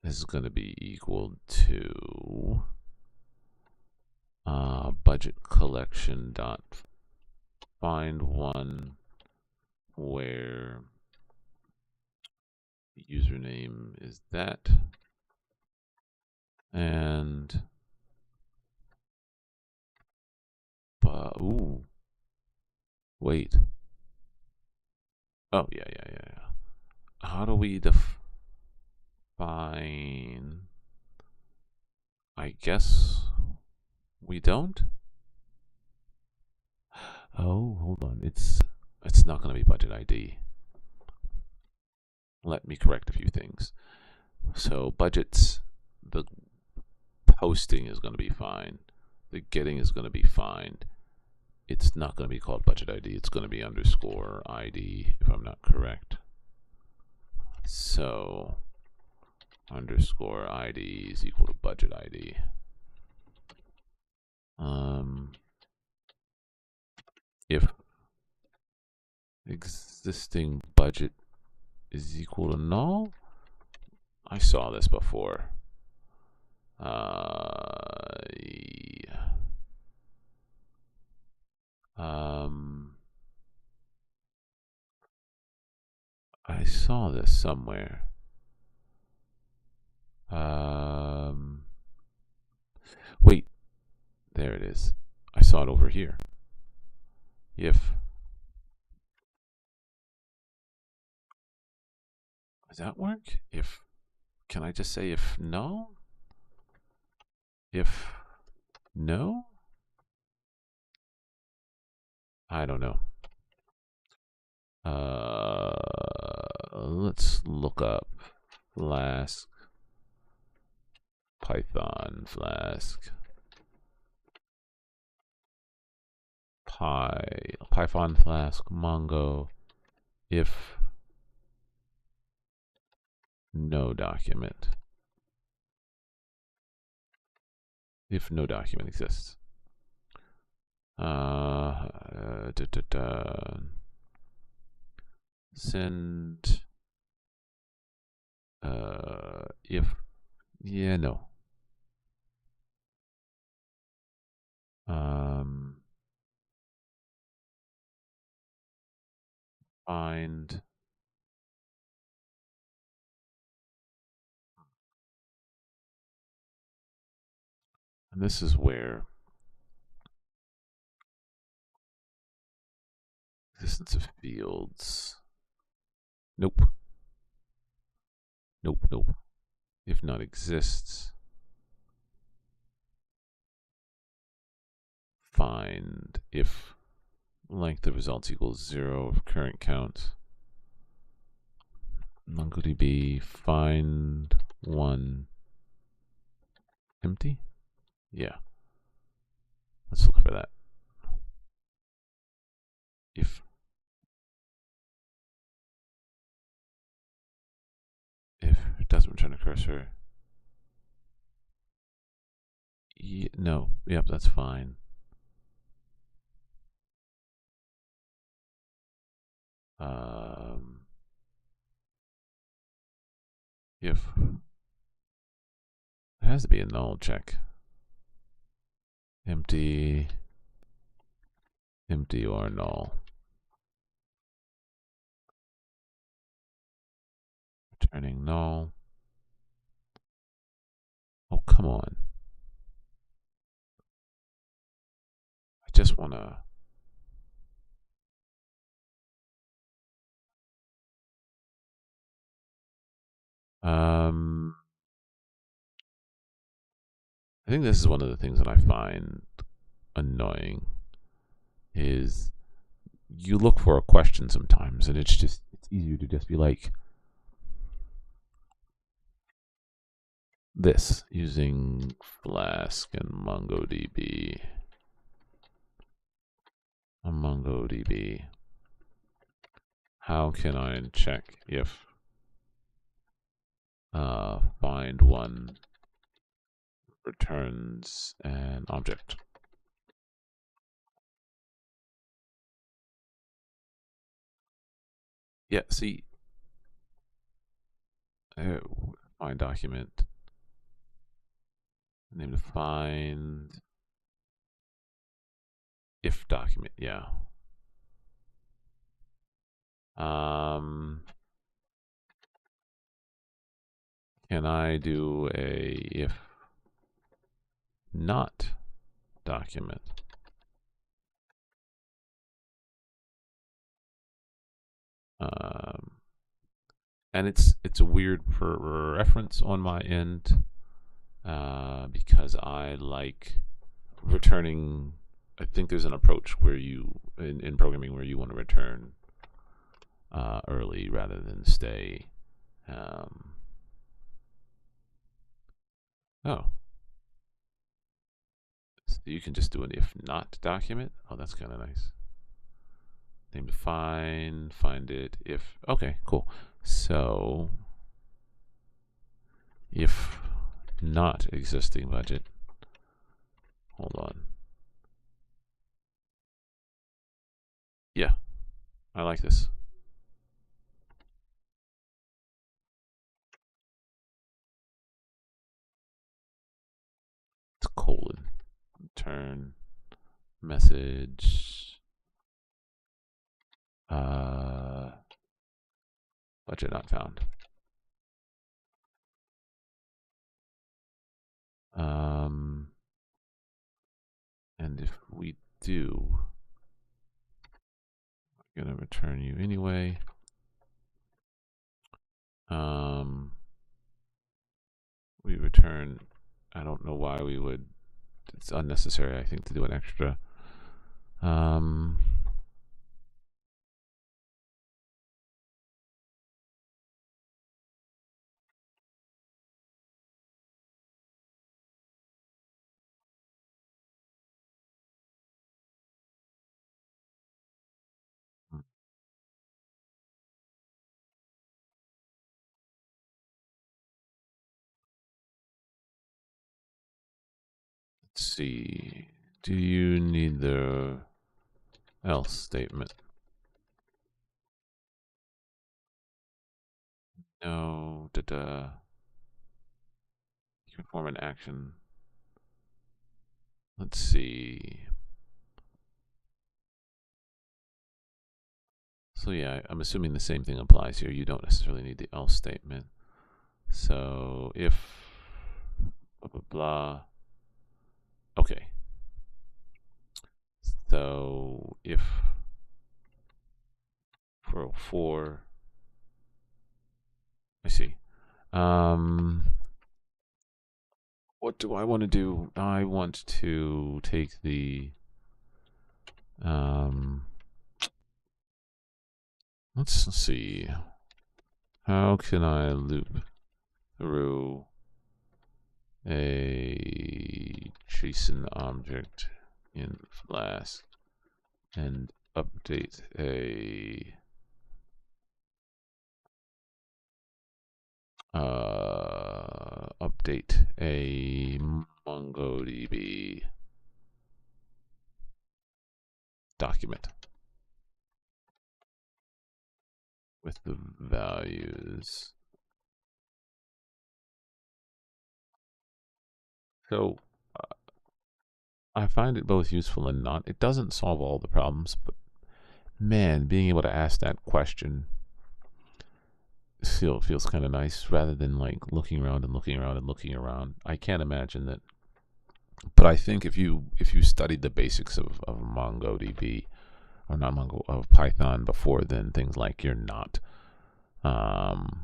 This is going to be equal to budget collection dot find one where the username is that, and ooh, wait. Oh yeah. How do we define? I guess we don't. Oh, hold on. It's not going to be budget ID. Let me correct a few things. So budgets, the posting is going to be fine. The getting is going to be fine. It's not going to be called budget ID. It's going to be underscore ID, if I'm not correct. So underscore ID is equal to budget ID. If existing budget is equal to null, I saw this before. I saw this somewhere. Wait, there it is. I saw it over here. If does that work? If can I just say if no? If no? I don't know. Let's look up Flask, Python, Flask, Python, Flask, Mongo, if no document. If no document exists. Send if no. Find and this is where existence of fields. Nope. If not exists, find if length of results equals 0 of current count. MongoDB find one empty. Yeah. Let's look for that. If it doesn't return a cursor. No. Yep, that's fine. If it has to be a null check. Empty. empty or null. Returning null. Oh, come on. I just want to... I think this is one of the things that I find annoying is you look for a question sometimes and it's easier to just be like this using Flask and MongoDB. MongoDB. How can I check if find one returns an object? Yeah, see, find document, name to find if document, yeah. Can I do a if not document? And it's a weird reference on my end because I like returning. I think there's an approach where you in programming where you want to return early rather than stay. Oh, so you can just do an if not document. Oh, that's kind of nice. Name to find it if. Okay, cool. So if not existing budget. Hold on. Yeah, I like this. It's colon. Return message. Budget not found. And if we do, I'm gonna return you anyway. We return. I don't know why we would. It's unnecessary, I think, to do an extra. Let's see. Do you need the else statement? No. You can perform an action. Let's see. So yeah, I'm assuming the same thing applies here. You don't necessarily need the else statement. So if blah blah blah. Okay. So if for I see. What do I want to do? I want to take the let's see. How can I loop through a JSON object in Flask and update a MongoDB document with the values. So I find it both useful and not. It doesn't solve all the problems, but man, being able to ask that question feels kind of nice rather than like looking around and looking around and looking around. I can't imagine that. But I think if you studied the basics of MongoDB or not Mongo of Python before then, things like you're not. Um,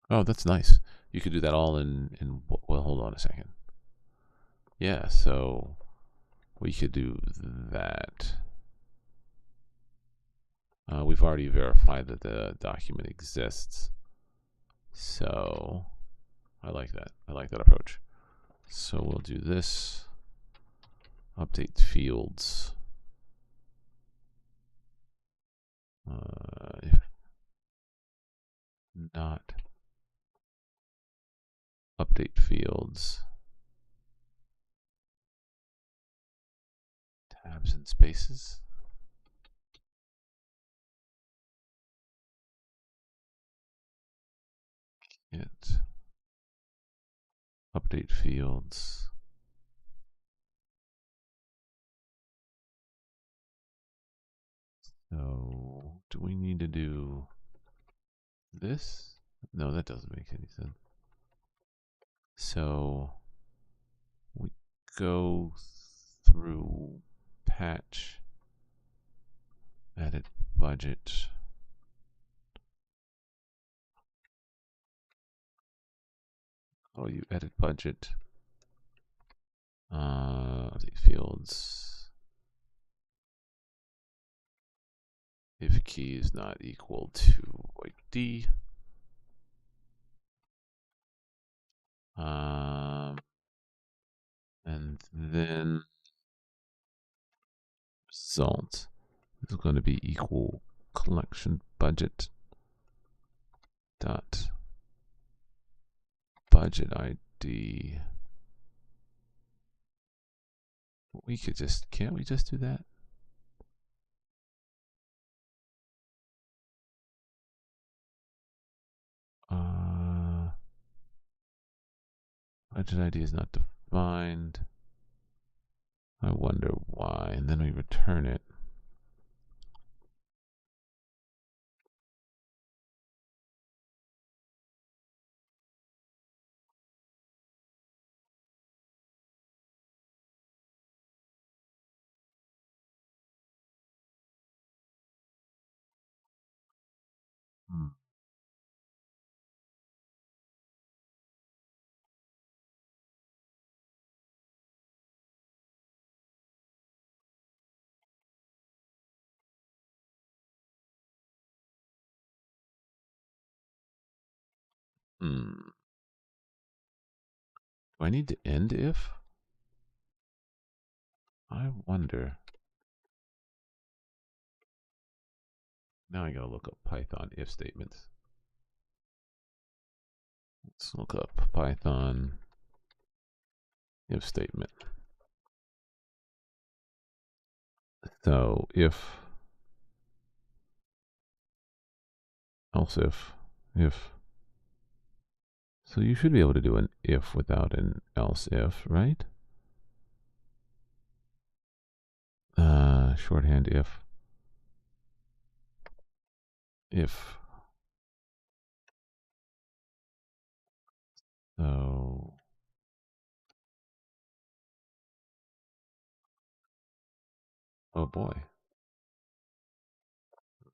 oh, that's nice. You could do that all in. Well, hold on a second. Yeah, so we could do that. We've already verified that the document exists. So I like that. I like that approach. So we'll do this. Update fields. If not, update fields. Tabs and spaces. It. Update fields. So do we need to do this? No, that doesn't make any sense. So we go through patch, edit budget. Oh, you edit budget. Update fields. If key is not equal to ID. And then result is going to be equal collection budget dot budget ID. We could just, can't we just do that? Budget ID is not defined. I wonder why. And then we return it. Hmm. Hmm. Do I need to end if? I wonder. Now I gotta look up Python if statements. Let's look up Python if statement. So if, else if. So you should be able to do an if without an else if, right? Shorthand if. If. So oh boy,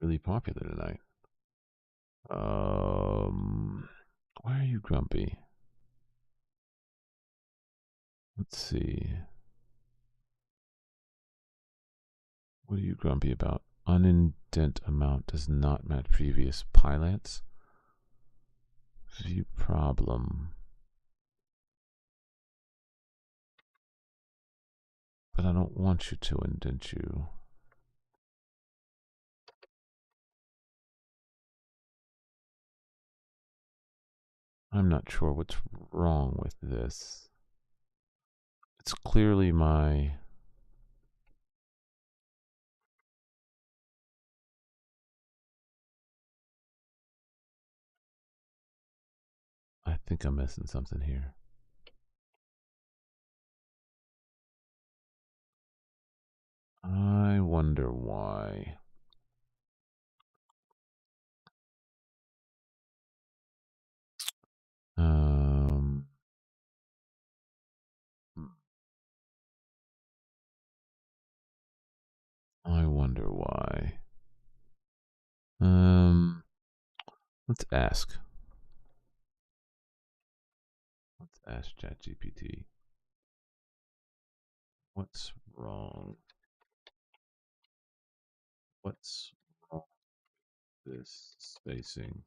really popular tonight. Why are you grumpy? Let's see. What are you grumpy about? Unindent amount does not match previous pilots. View problem. But I don't want you to indent you. I'm not sure what's wrong with this. It's clearly my... I think I'm missing something here. wonder why. Um, I wonder why. Let's ask. Let's ask ChatGPT. What's wrong? What's wrong with this spacing?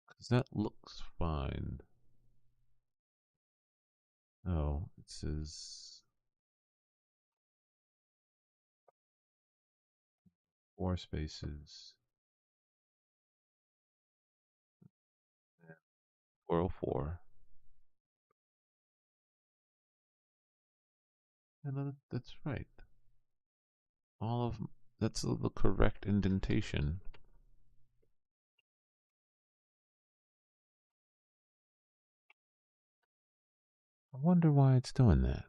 Because that looks fine. Oh, it says 4 spaces. 404. And that's right. All of that's the correct indentation. I wonder why it's doing that.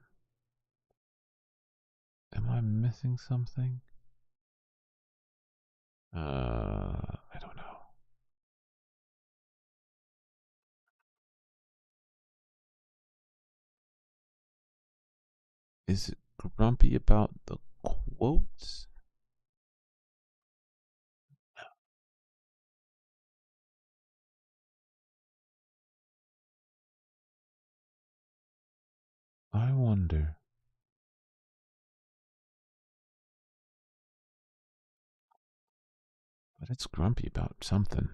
Am I missing something? I don't know. Is it grumpy about the quotes? I wonder. But it's grumpy about something.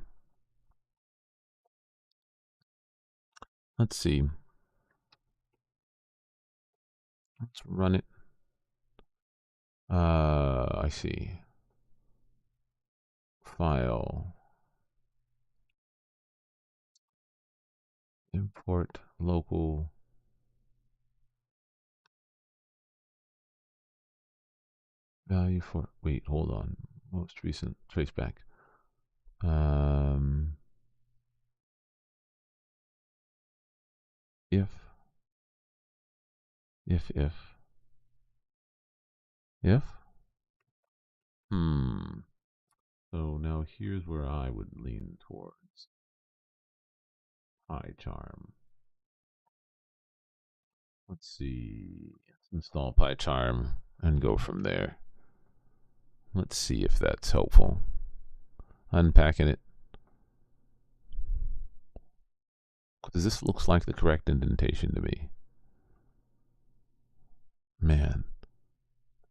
Let's see. Let's run it. I see. File. Import local. Value for. Wait, hold on. Most recent traceback. If. If. So now here's where I would lean towards PyCharm. Let's see. Let's install PyCharm and go from there. Let's see if that's helpful. Unpacking it. Because this looks like the correct indentation to me. Man,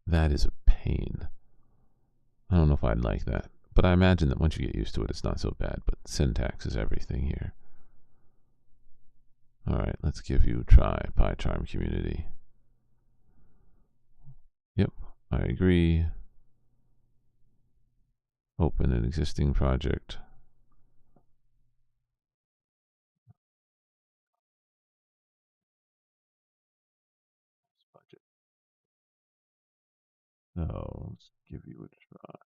that is a pain. I don't know if I'd like that. But I imagine that once you get used to it, it's not so bad. But syntax is everything here. All right, let's give you a try, PyCharm community. Yep, I agree. Open an existing project. So let's give you a try.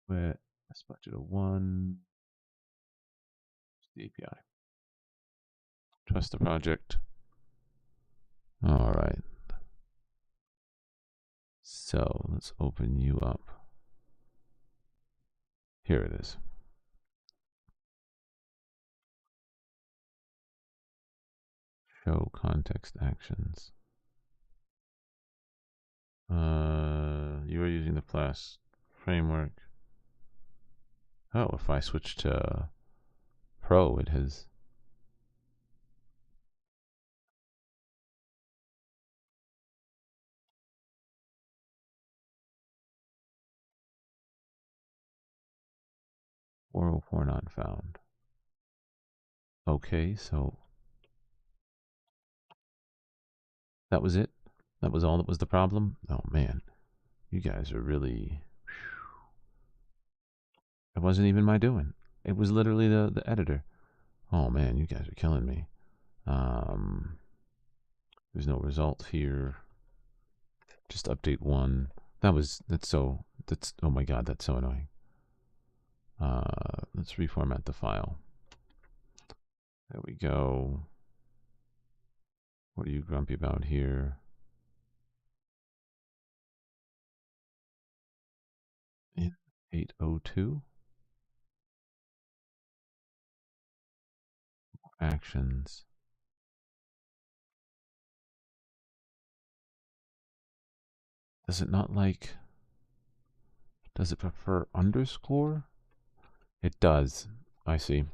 Where let's budget of 1. The API. Trust the project. All right. So let's open you up. Here it is. Show context actions. You are using the Flask framework. Oh, if I switch to Pro, it has. .404 not found. Okay, so that was it. That was all that was the problem. Oh man, you guys are really. It wasn't even my doing. It was literally the editor. Oh man, you guys are killing me. There's no result here. Just update 1. That's oh my god, that's so annoying. Let's reformat the file. There we go. What are you grumpy about here? In 802 actions. Does it not like, does it prefer underscore? It does. I see.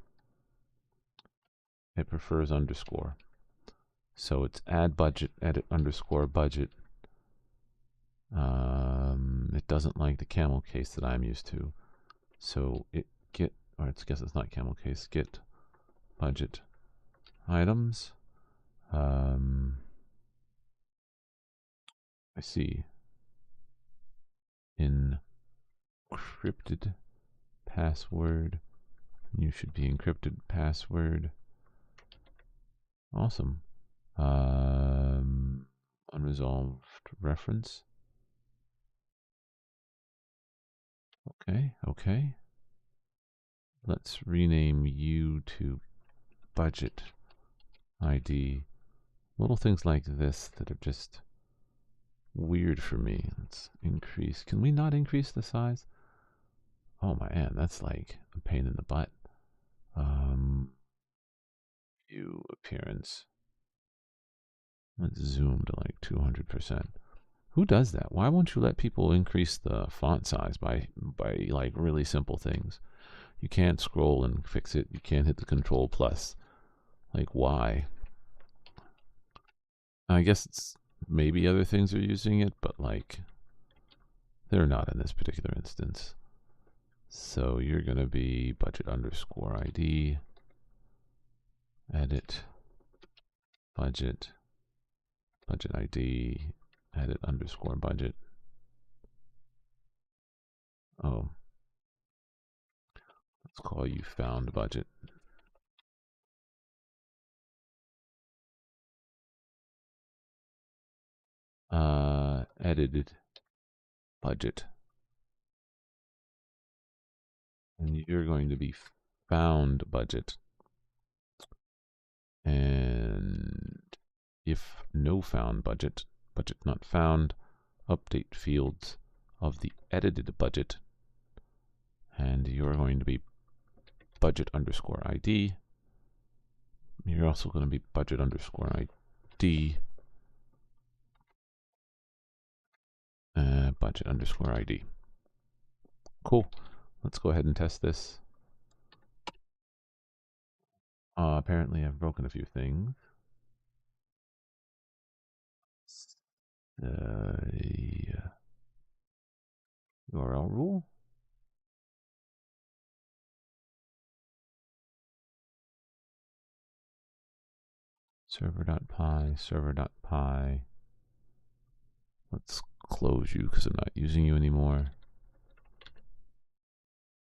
It prefers underscore. So it's add budget, edit underscore budget. It doesn't like the camel case that I'm used to. So it get, or it's guess it's not camel case, get budget items. I see. Encrypted password. You should be encrypted password. Awesome. Unresolved reference. Okay, okay. Let's rename you to budget ID. Little things like this that are just weird for me. Let's increase. Can we not increase the size? Oh man, that's like a pain in the butt. View appearance. Let's zoom to like 200%. Who does that? Why won't you let people increase the font size by like really simple things? You can't scroll and fix it. You can't hit the control plus. Like why? I guess it's maybe other things are using it, but like they're not in this particular instance. So you're going to be budget underscore ID, edit, budget, budget ID, edit underscore budget. Oh, let's call you found budget. Edited budget. And you're going to be found budget. And if no found budget, budget not found, update fields of the edited budget. And you're going to be budget underscore ID. You're also going to be budget underscore ID. Budget underscore ID. Cool. Let's go ahead and test this. Apparently I've broken a few things. URL rule. Server.py, server.py. Let's close you because I'm not using you anymore.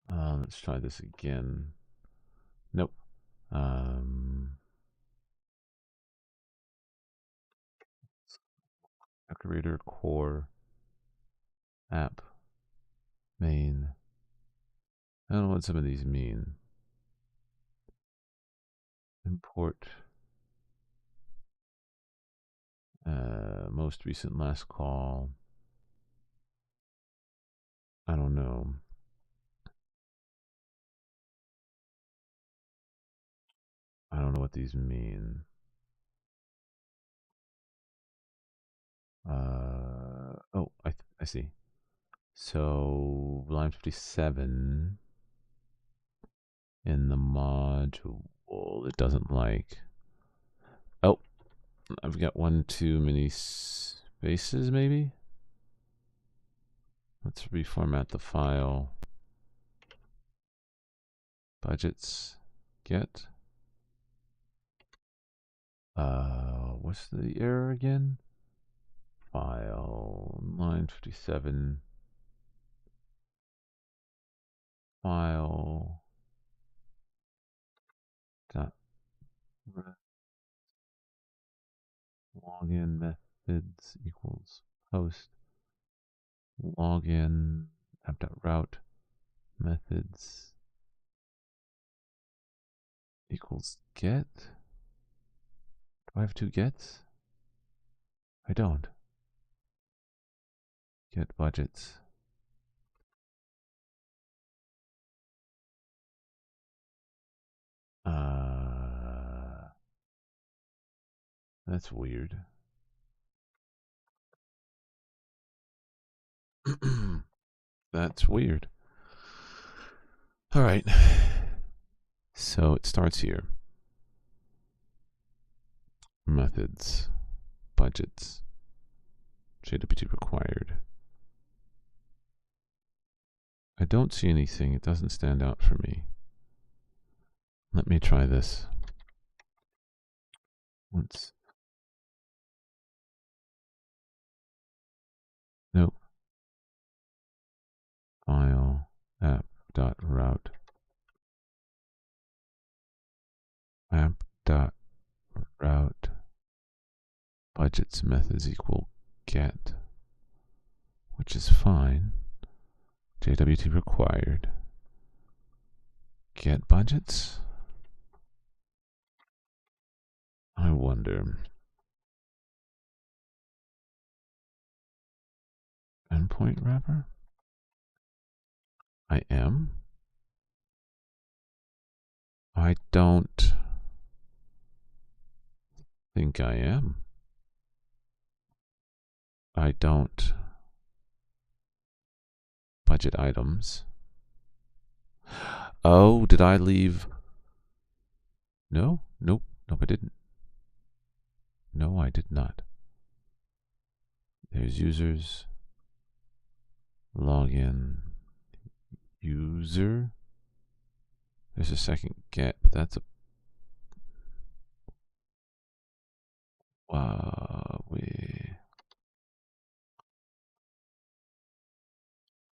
Let's try this again. Nope. Decorator core app main. I don't know what some of these mean. Import most recent last call. I don't know. I don't know what these mean. Oh, I see. So line 57 in the module, it doesn't like. Oh, I've got one too many spaces maybe. Let's reformat the file. Budgets, get. What's the error again? File, line 57. File. Dot. Login methods equals post. Login app.route methods equals get. Do I have two gets? I don't. Get budgets. That's weird. That's weird. All right. So it starts here. Methods, budgets, JWT required. I don't see anything. It doesn't stand out for me. Let me try this. Let's. Nope. File app.route. App.route. Budgets methods equal get, which is fine. JWT required. Get budgets? I wonder. Endpoint wrapper? I am? I don't think I am. I don't. Budget items. Oh, did I leave? No? Nope. Nope, I didn't. No, I did not. There's users. Login. User. There's a second get, but that's a.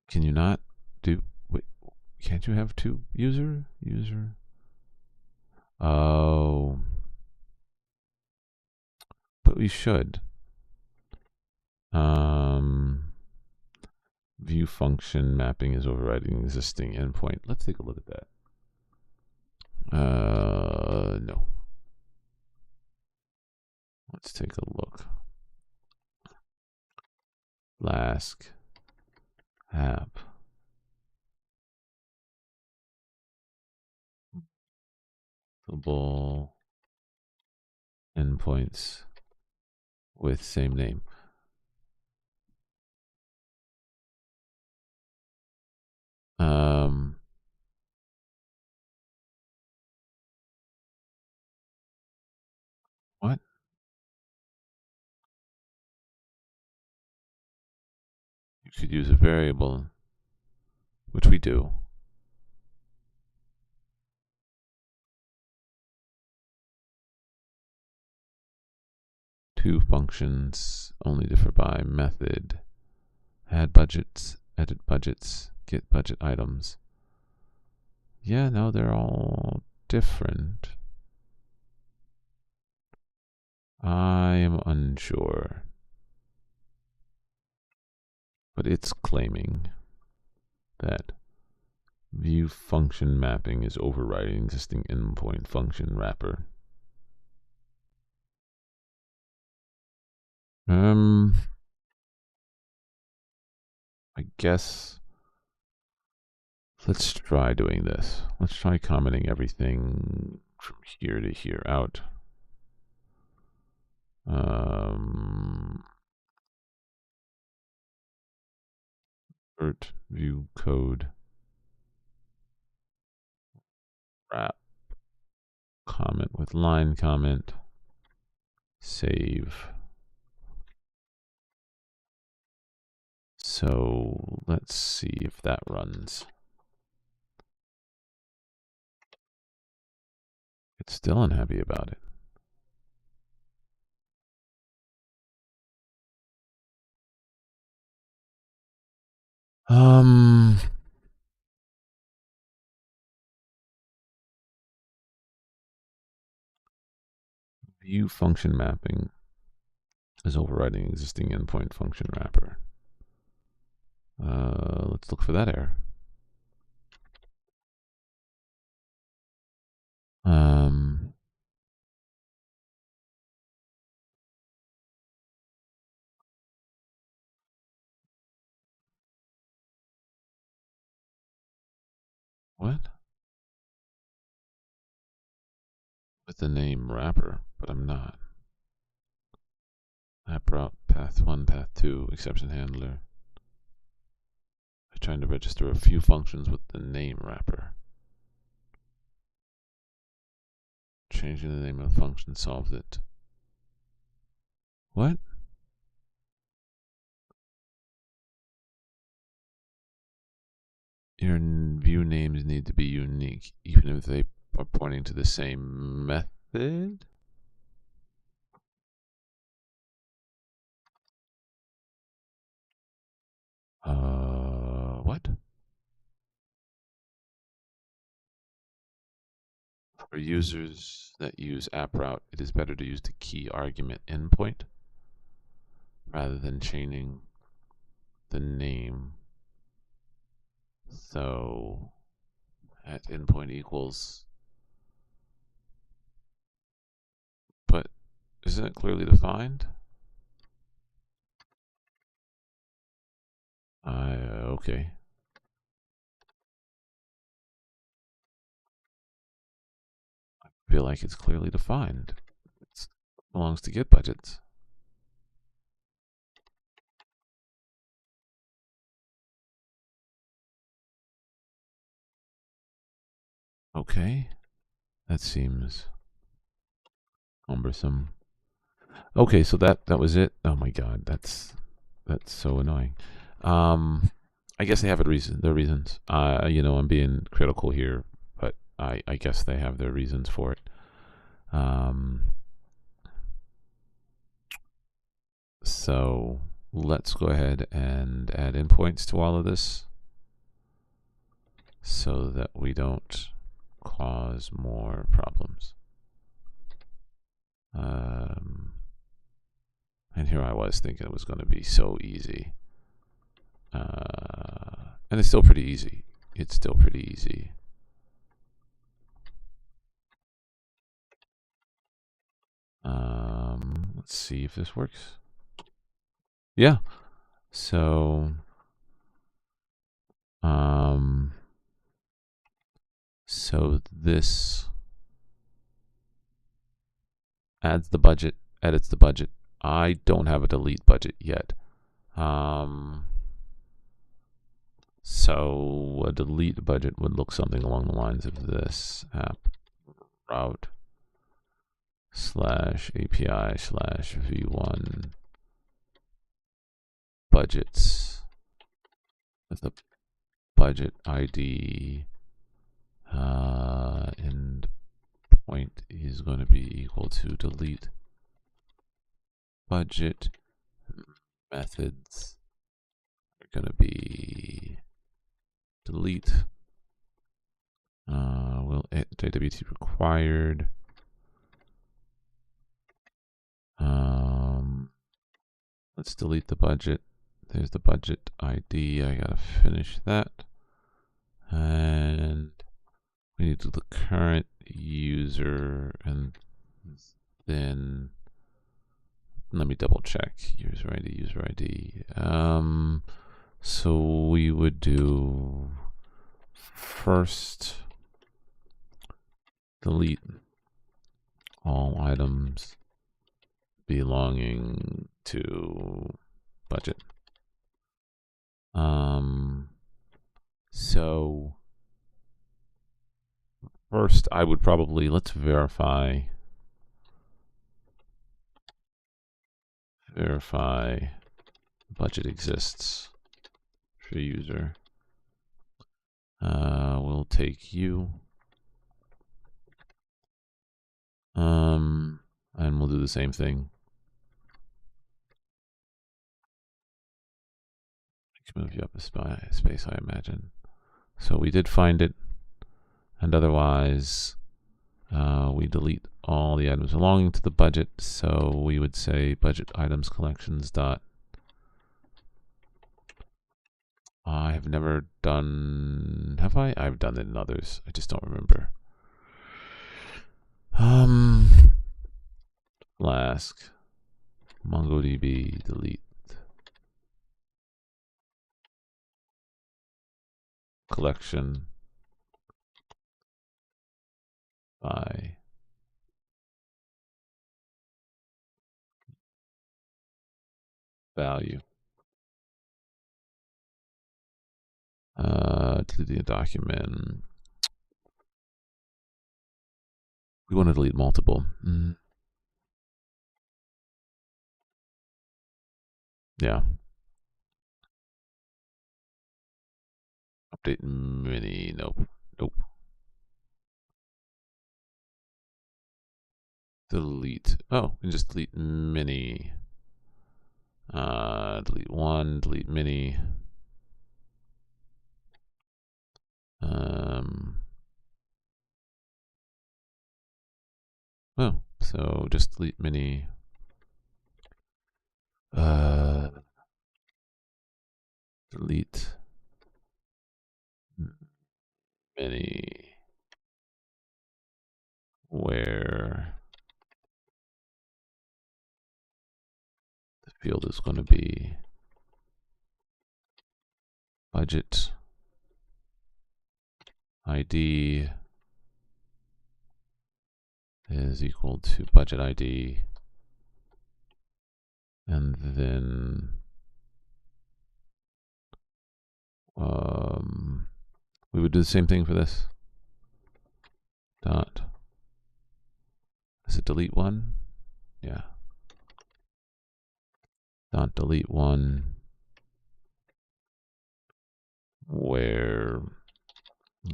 Can you not do? Wait, can't you have two user? Oh, but we should. View function mapping is overriding existing endpoint. Let's take a look at that. No. Let's take a look. Flask app. Endpoints with same name. What? You could use a variable, which we do. Two functions only differ by method. Add budgets, edit budgets, get budget items. Yeah, no, they're all different. I am unsure. But it's claiming that view function mapping is overriding existing endpoint function wrapper. I guess let's try doing this. Let's try commenting everything from here to here out. View code wrap comment with line comment. Save. So let's see if that runs. It's still unhappy about it. View function mapping is overriding existing endpoint function wrapper. Let's look for that error. What? With the name wrapper, but I'm not. App route, path 1, path 2, exception handler. I'm trying to register a few functions with the name wrapper. Changing the name of the function solved it. What? Your view names need to be unique, even if they are pointing to the same method? What? For users that use app route, it is better to use the key argument endpoint rather than chaining the name. So at endpoint equals, but isn't it clearly defined? Okay. I feel like it's clearly defined. It belongs to get budgets. Okay. That seems cumbersome. Okay, so that was it. Oh my god, that's so annoying. I guess they have their reasons. I'm being critical here, but I guess they have their reasons for it. So let's go ahead and add endpoints to all of this so that we don't cause more problems. And here I was thinking it was going to be so easy. And it's still pretty easy. It's still pretty easy. Let's see if this works. Yeah. So, so this adds the budget, edits the budget. I don't have a delete budget yet. So a delete budget would look something along the lines of this: app route /API /v1 budgets with a budget ID and point is going to be equal to delete budget. Methods are going to be delete will JWT required. Let's delete the budget. There's the budget ID. I gotta finish that. And we need to do the current user, and then let me double check user ID. So we would do first delete all items belonging to budget. So first I would probably, let's verify budget exists for user. We'll take you. And we'll do the same thing. Move you up a space, I imagine. So we did find it, and otherwise we delete all the items belonging to the budget. So we would say budget items collections dot. I have never done, have I? I've done it in others. I just don't remember. Flask MongoDB delete collection by value. Delete the document. We want to delete multiple. Yeah. Update mini. Nope. Nope. Delete. Oh, we can just delete mini. Delete one. Delete mini. Oh, so just delete mini. Delete mini where the field is going to be budget ID is equal to budget ID, and then we would do the same thing for this. Dot. Is it delete one? Yeah. Dot delete one where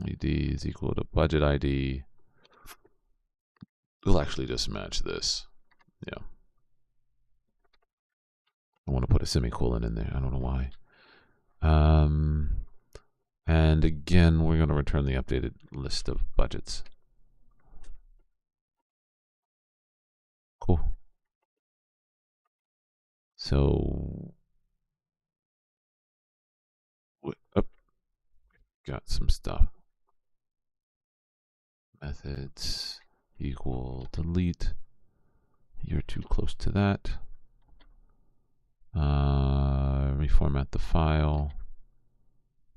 ID is equal to budget ID. We'll actually just match this. Yeah. I want to put a semicolon in there. I don't know why. And again, we're going to return the updated list of budgets. Cool. So, got some stuff. Methods equal delete. You're too close to that. Reformat the file.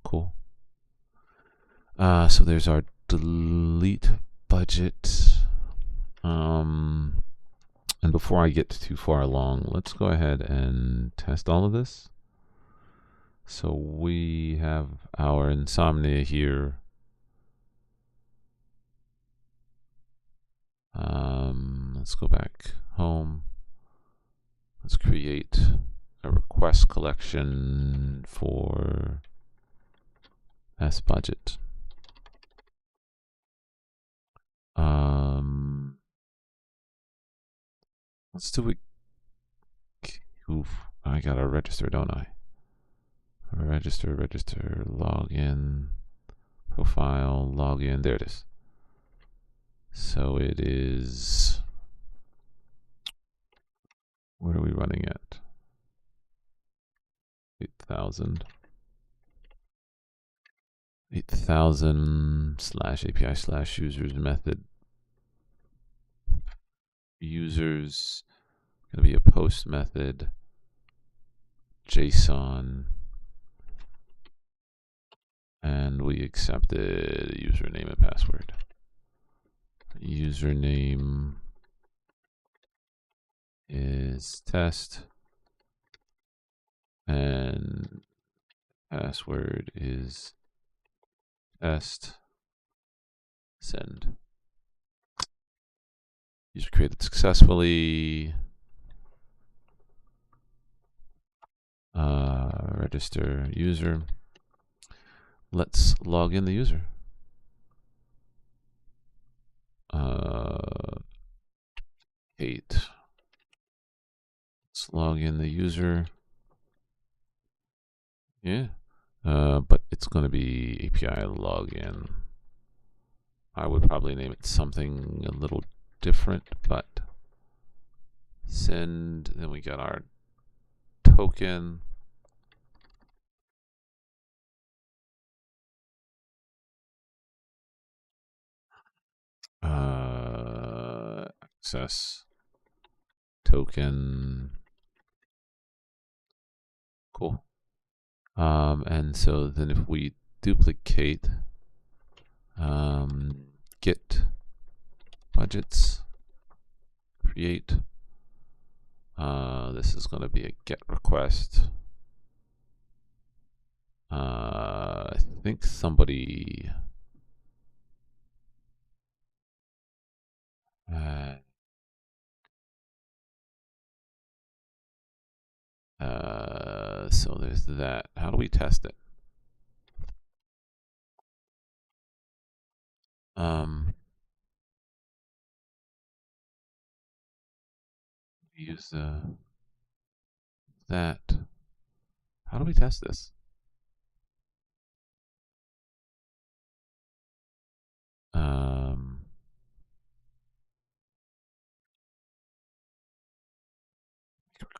Cool. So there's our delete budget. And before I get too far along, let's go ahead and test all of this. So we have our insomnia here. Let's go back home. Let's create a request collection for S budget. Let's do it. Oof, I gotta register, don't I? Register, login, profile, login. There it is. So it is. What are we running at? 8,000. 8,000 slash API slash users method. Users gonna be a post method. JSON. And we accepted username and password. Username is test. And password is test. Send. User created successfully. Register user. Let's log in the user. Let's log in the user. Yeah. But it's going to be API login. I would probably name it something a little different, but send. Then we got our token. Access token. Cool. And so then if we duplicate get budgets, create. This is going to be a get request. I think somebody so there's that. How do we test it? Use that. How do we test this?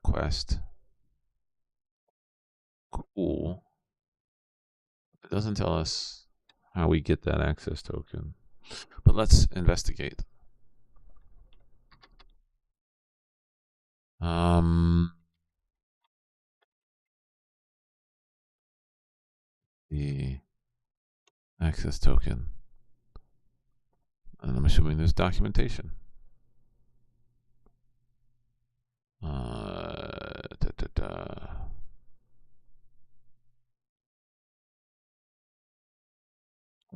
Request. Cool. It doesn't tell us how we get that access token, but let's investigate. The access token, and I'm assuming there's documentation.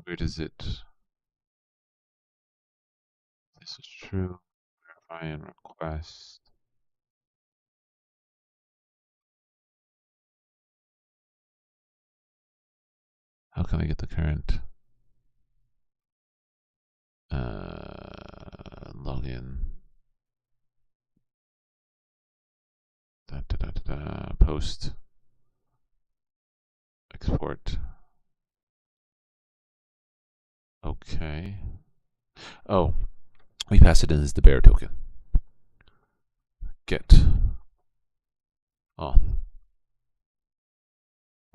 Where does it? This is true. Verify and request. How can I get the current? Login. Post. Export. Okay. Oh, we pass it in as the bear token. Get auth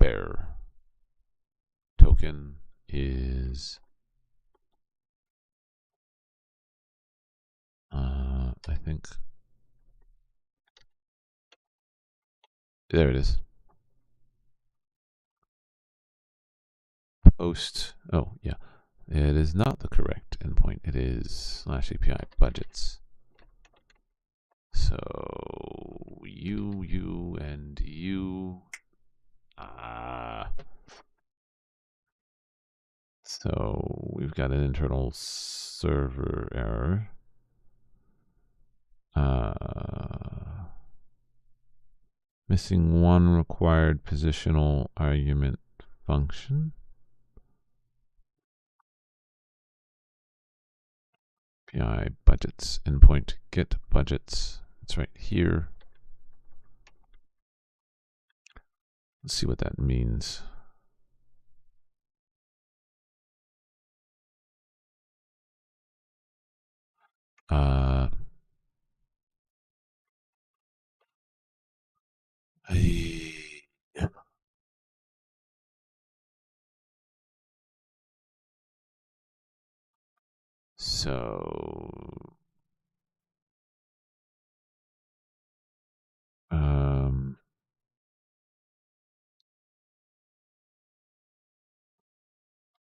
bear token is I think there it is. Post. Oh yeah, it is not the correct endpoint. It is /API budgets. So you and you. So we've got an internal server error. Missing one required positional argument function. API budgets endpoint get budgets. It's right here. Let's see what that means. So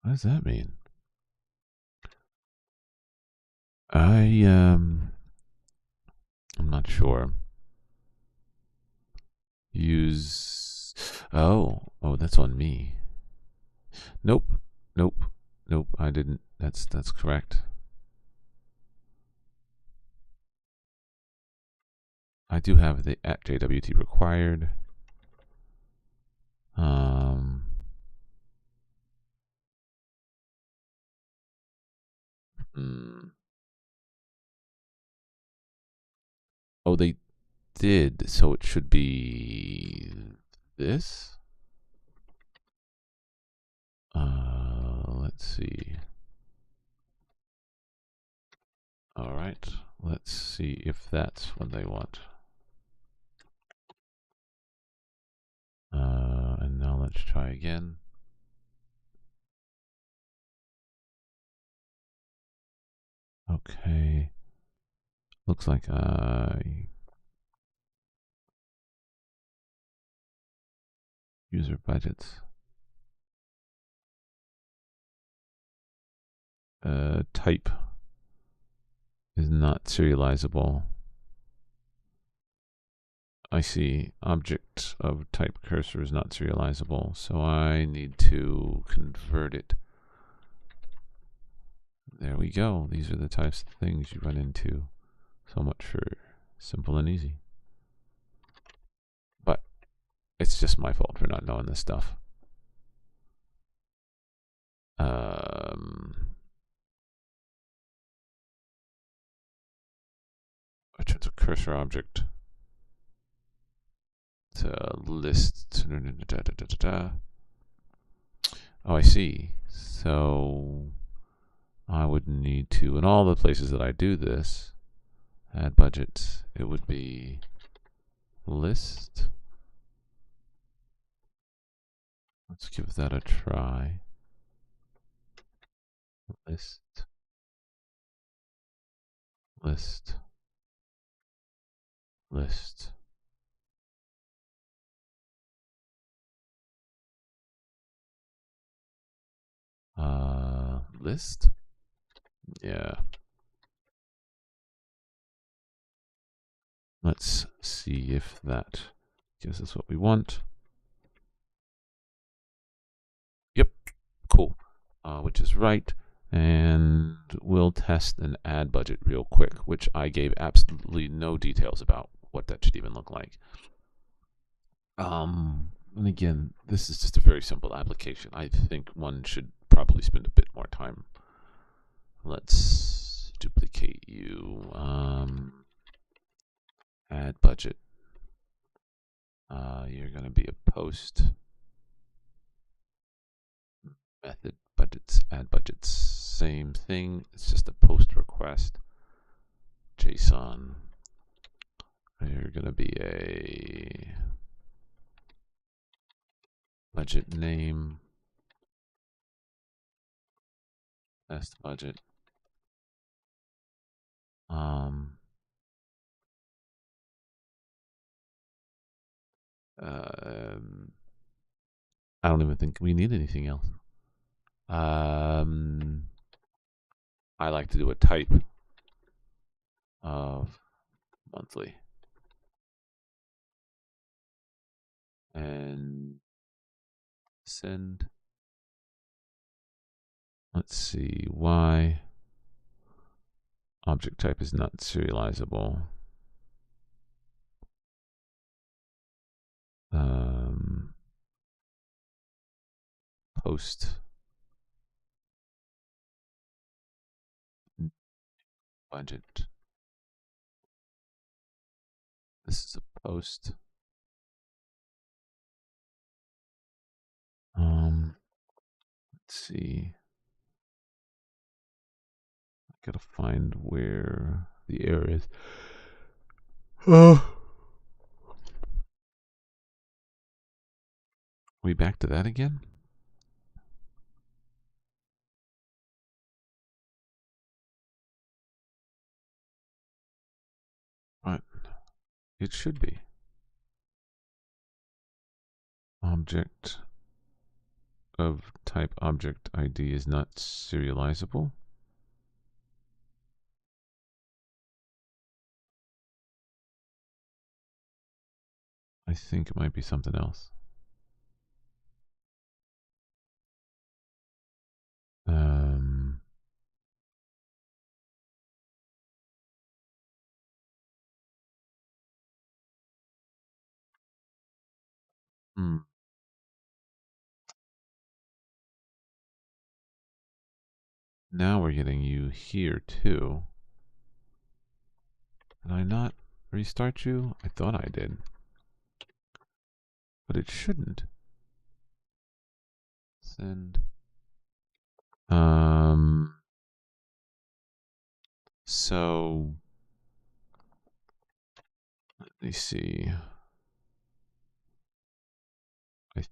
what does that mean? I'm not sure. Use oh that's on me. Nope. I didn't. That's correct. I do have the at JWT required. Oh, they did. So it should be this. Let's see. All right. Let's see if that's what they want. And now let's try again. Okay. Looks like user budgets. Type is not serializable. I see. Object of type cursor is not serializable, so I need to convert it. There we go. These are the types of things you run into. So much for simple and easy. But it's just my fault for not knowing this stuff. Returns a cursor object to list. Oh, I see. So I would need to, in all the places that I do this, add budgets, it would be list. Let's give that a try. List, list, list. List? Yeah. Let's see if that gives us what we want. Yep, cool. Which is right. And we'll test an ad budget real quick, which I gave absolutely no details about what that should even look like. And again, this is just a very simple application. I think one should probably spend a bit more time. Let's duplicate you. Add budget. You're going to be a post. Method budgets, add budgets. Same thing. It's just a post request. JSON. You're going to be a budget name. Test budget. I don't even think we need anything else. I like to do a type of monthly. And send. Let's see, why object type is not serializable. Post. Budget. This is a post. Let's see. I gotta find where the error is. We back to that again? What? It should be. Object of type object ID is not serializable. I think it might be something else. Now we're getting you here too. Did I not restart you? I thought I did. But it shouldn't. Send. So let me see. I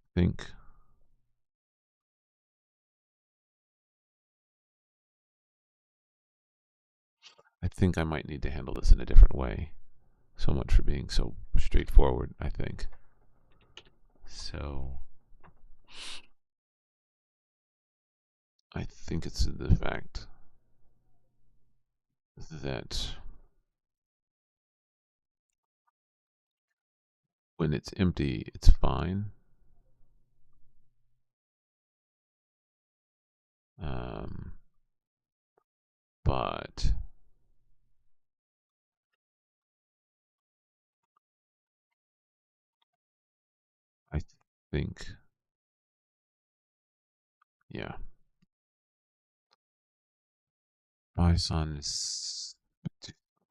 think I might need to handle this in a different way. So much for being so straightforward, I think. So I think it's the fact that when it's empty, it's fine. But I think, yeah, Bison is.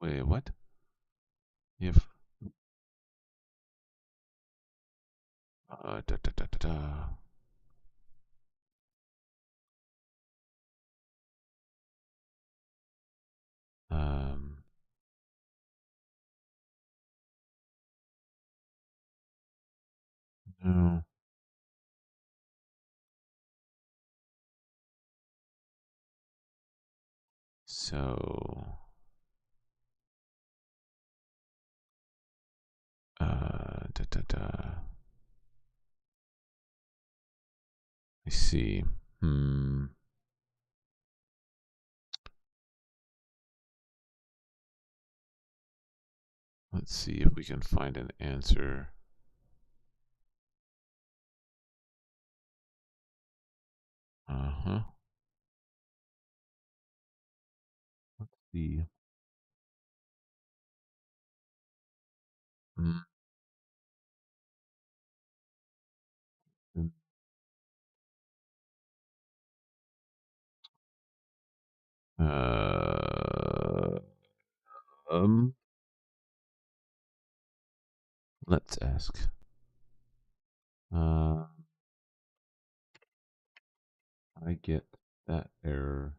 Wait, what? If da, da, da, da, da. Um, no. So, da, da, da. I see. Hmm. Let's see if we can find an answer. Uh-huh. Let's see. Mm. Uh, um, let's ask. I get that error.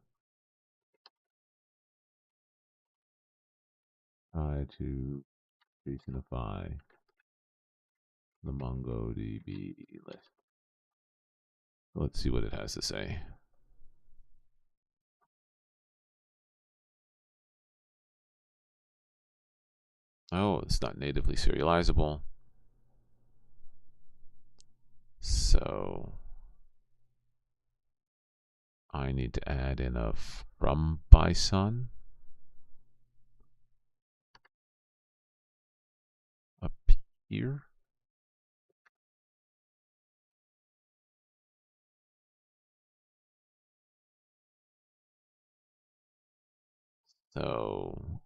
Try to JSONify the MongoDB list. Let's see what it has to say. Oh, it's not natively serializable. So I need to add in a from Bison up here. So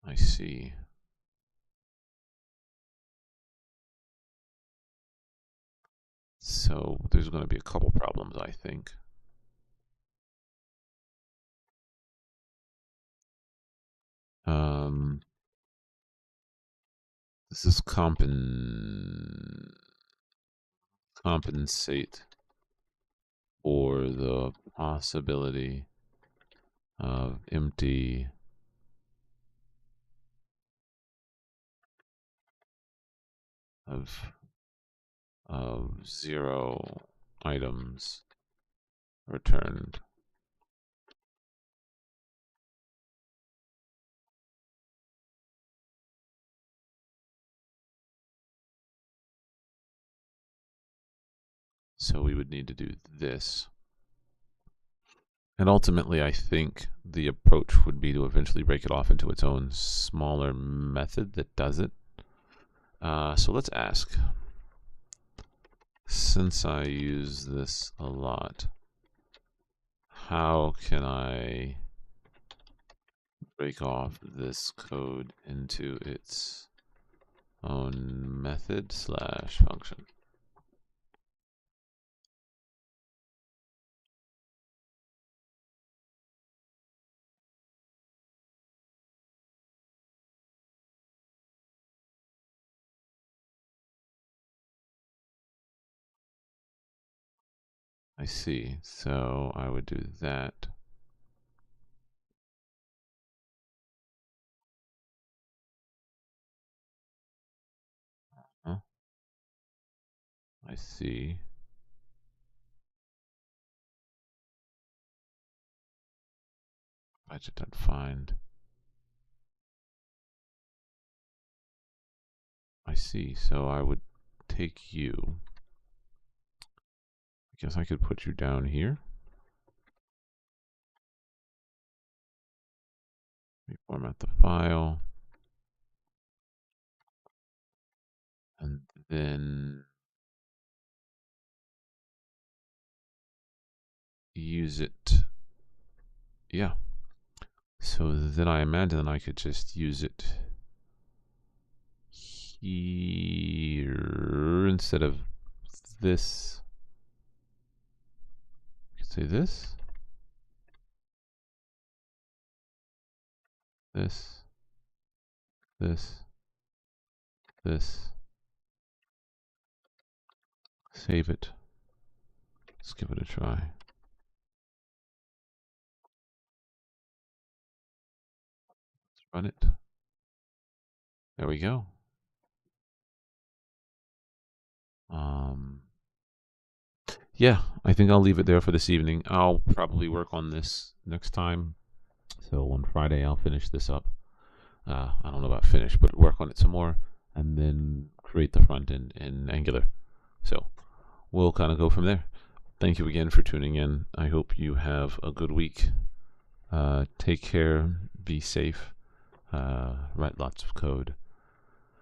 I see. So there's going to be a couple problems, I think. This is compensate for the possibility of empty of 0 items returned. So we would need to do this. And ultimately, I think the approach would be to eventually break it off into its own smaller method that does it. So let's ask, since I use this a lot, how can I break off this code into its own method slash function? I see. So I would do that. Huh? I see. Budget.find. I see. So I would take you. guess I could put you down here. Reformat the file. And then use it. Yeah. So then I imagine I could just use it here instead of this. I could say this. This. This. This. Save it. Let's give it a try. Let's run it. There we go. Yeah, I think I'll leave it there for this evening. I'll probably work on this next time. So on Friday, I'll finish this up. I don't know about finish, but work on it some more and then create the front end in Angular. So we'll kind of go from there. Thank you again for tuning in. I hope you have a good week. Take care, be safe, write lots of code,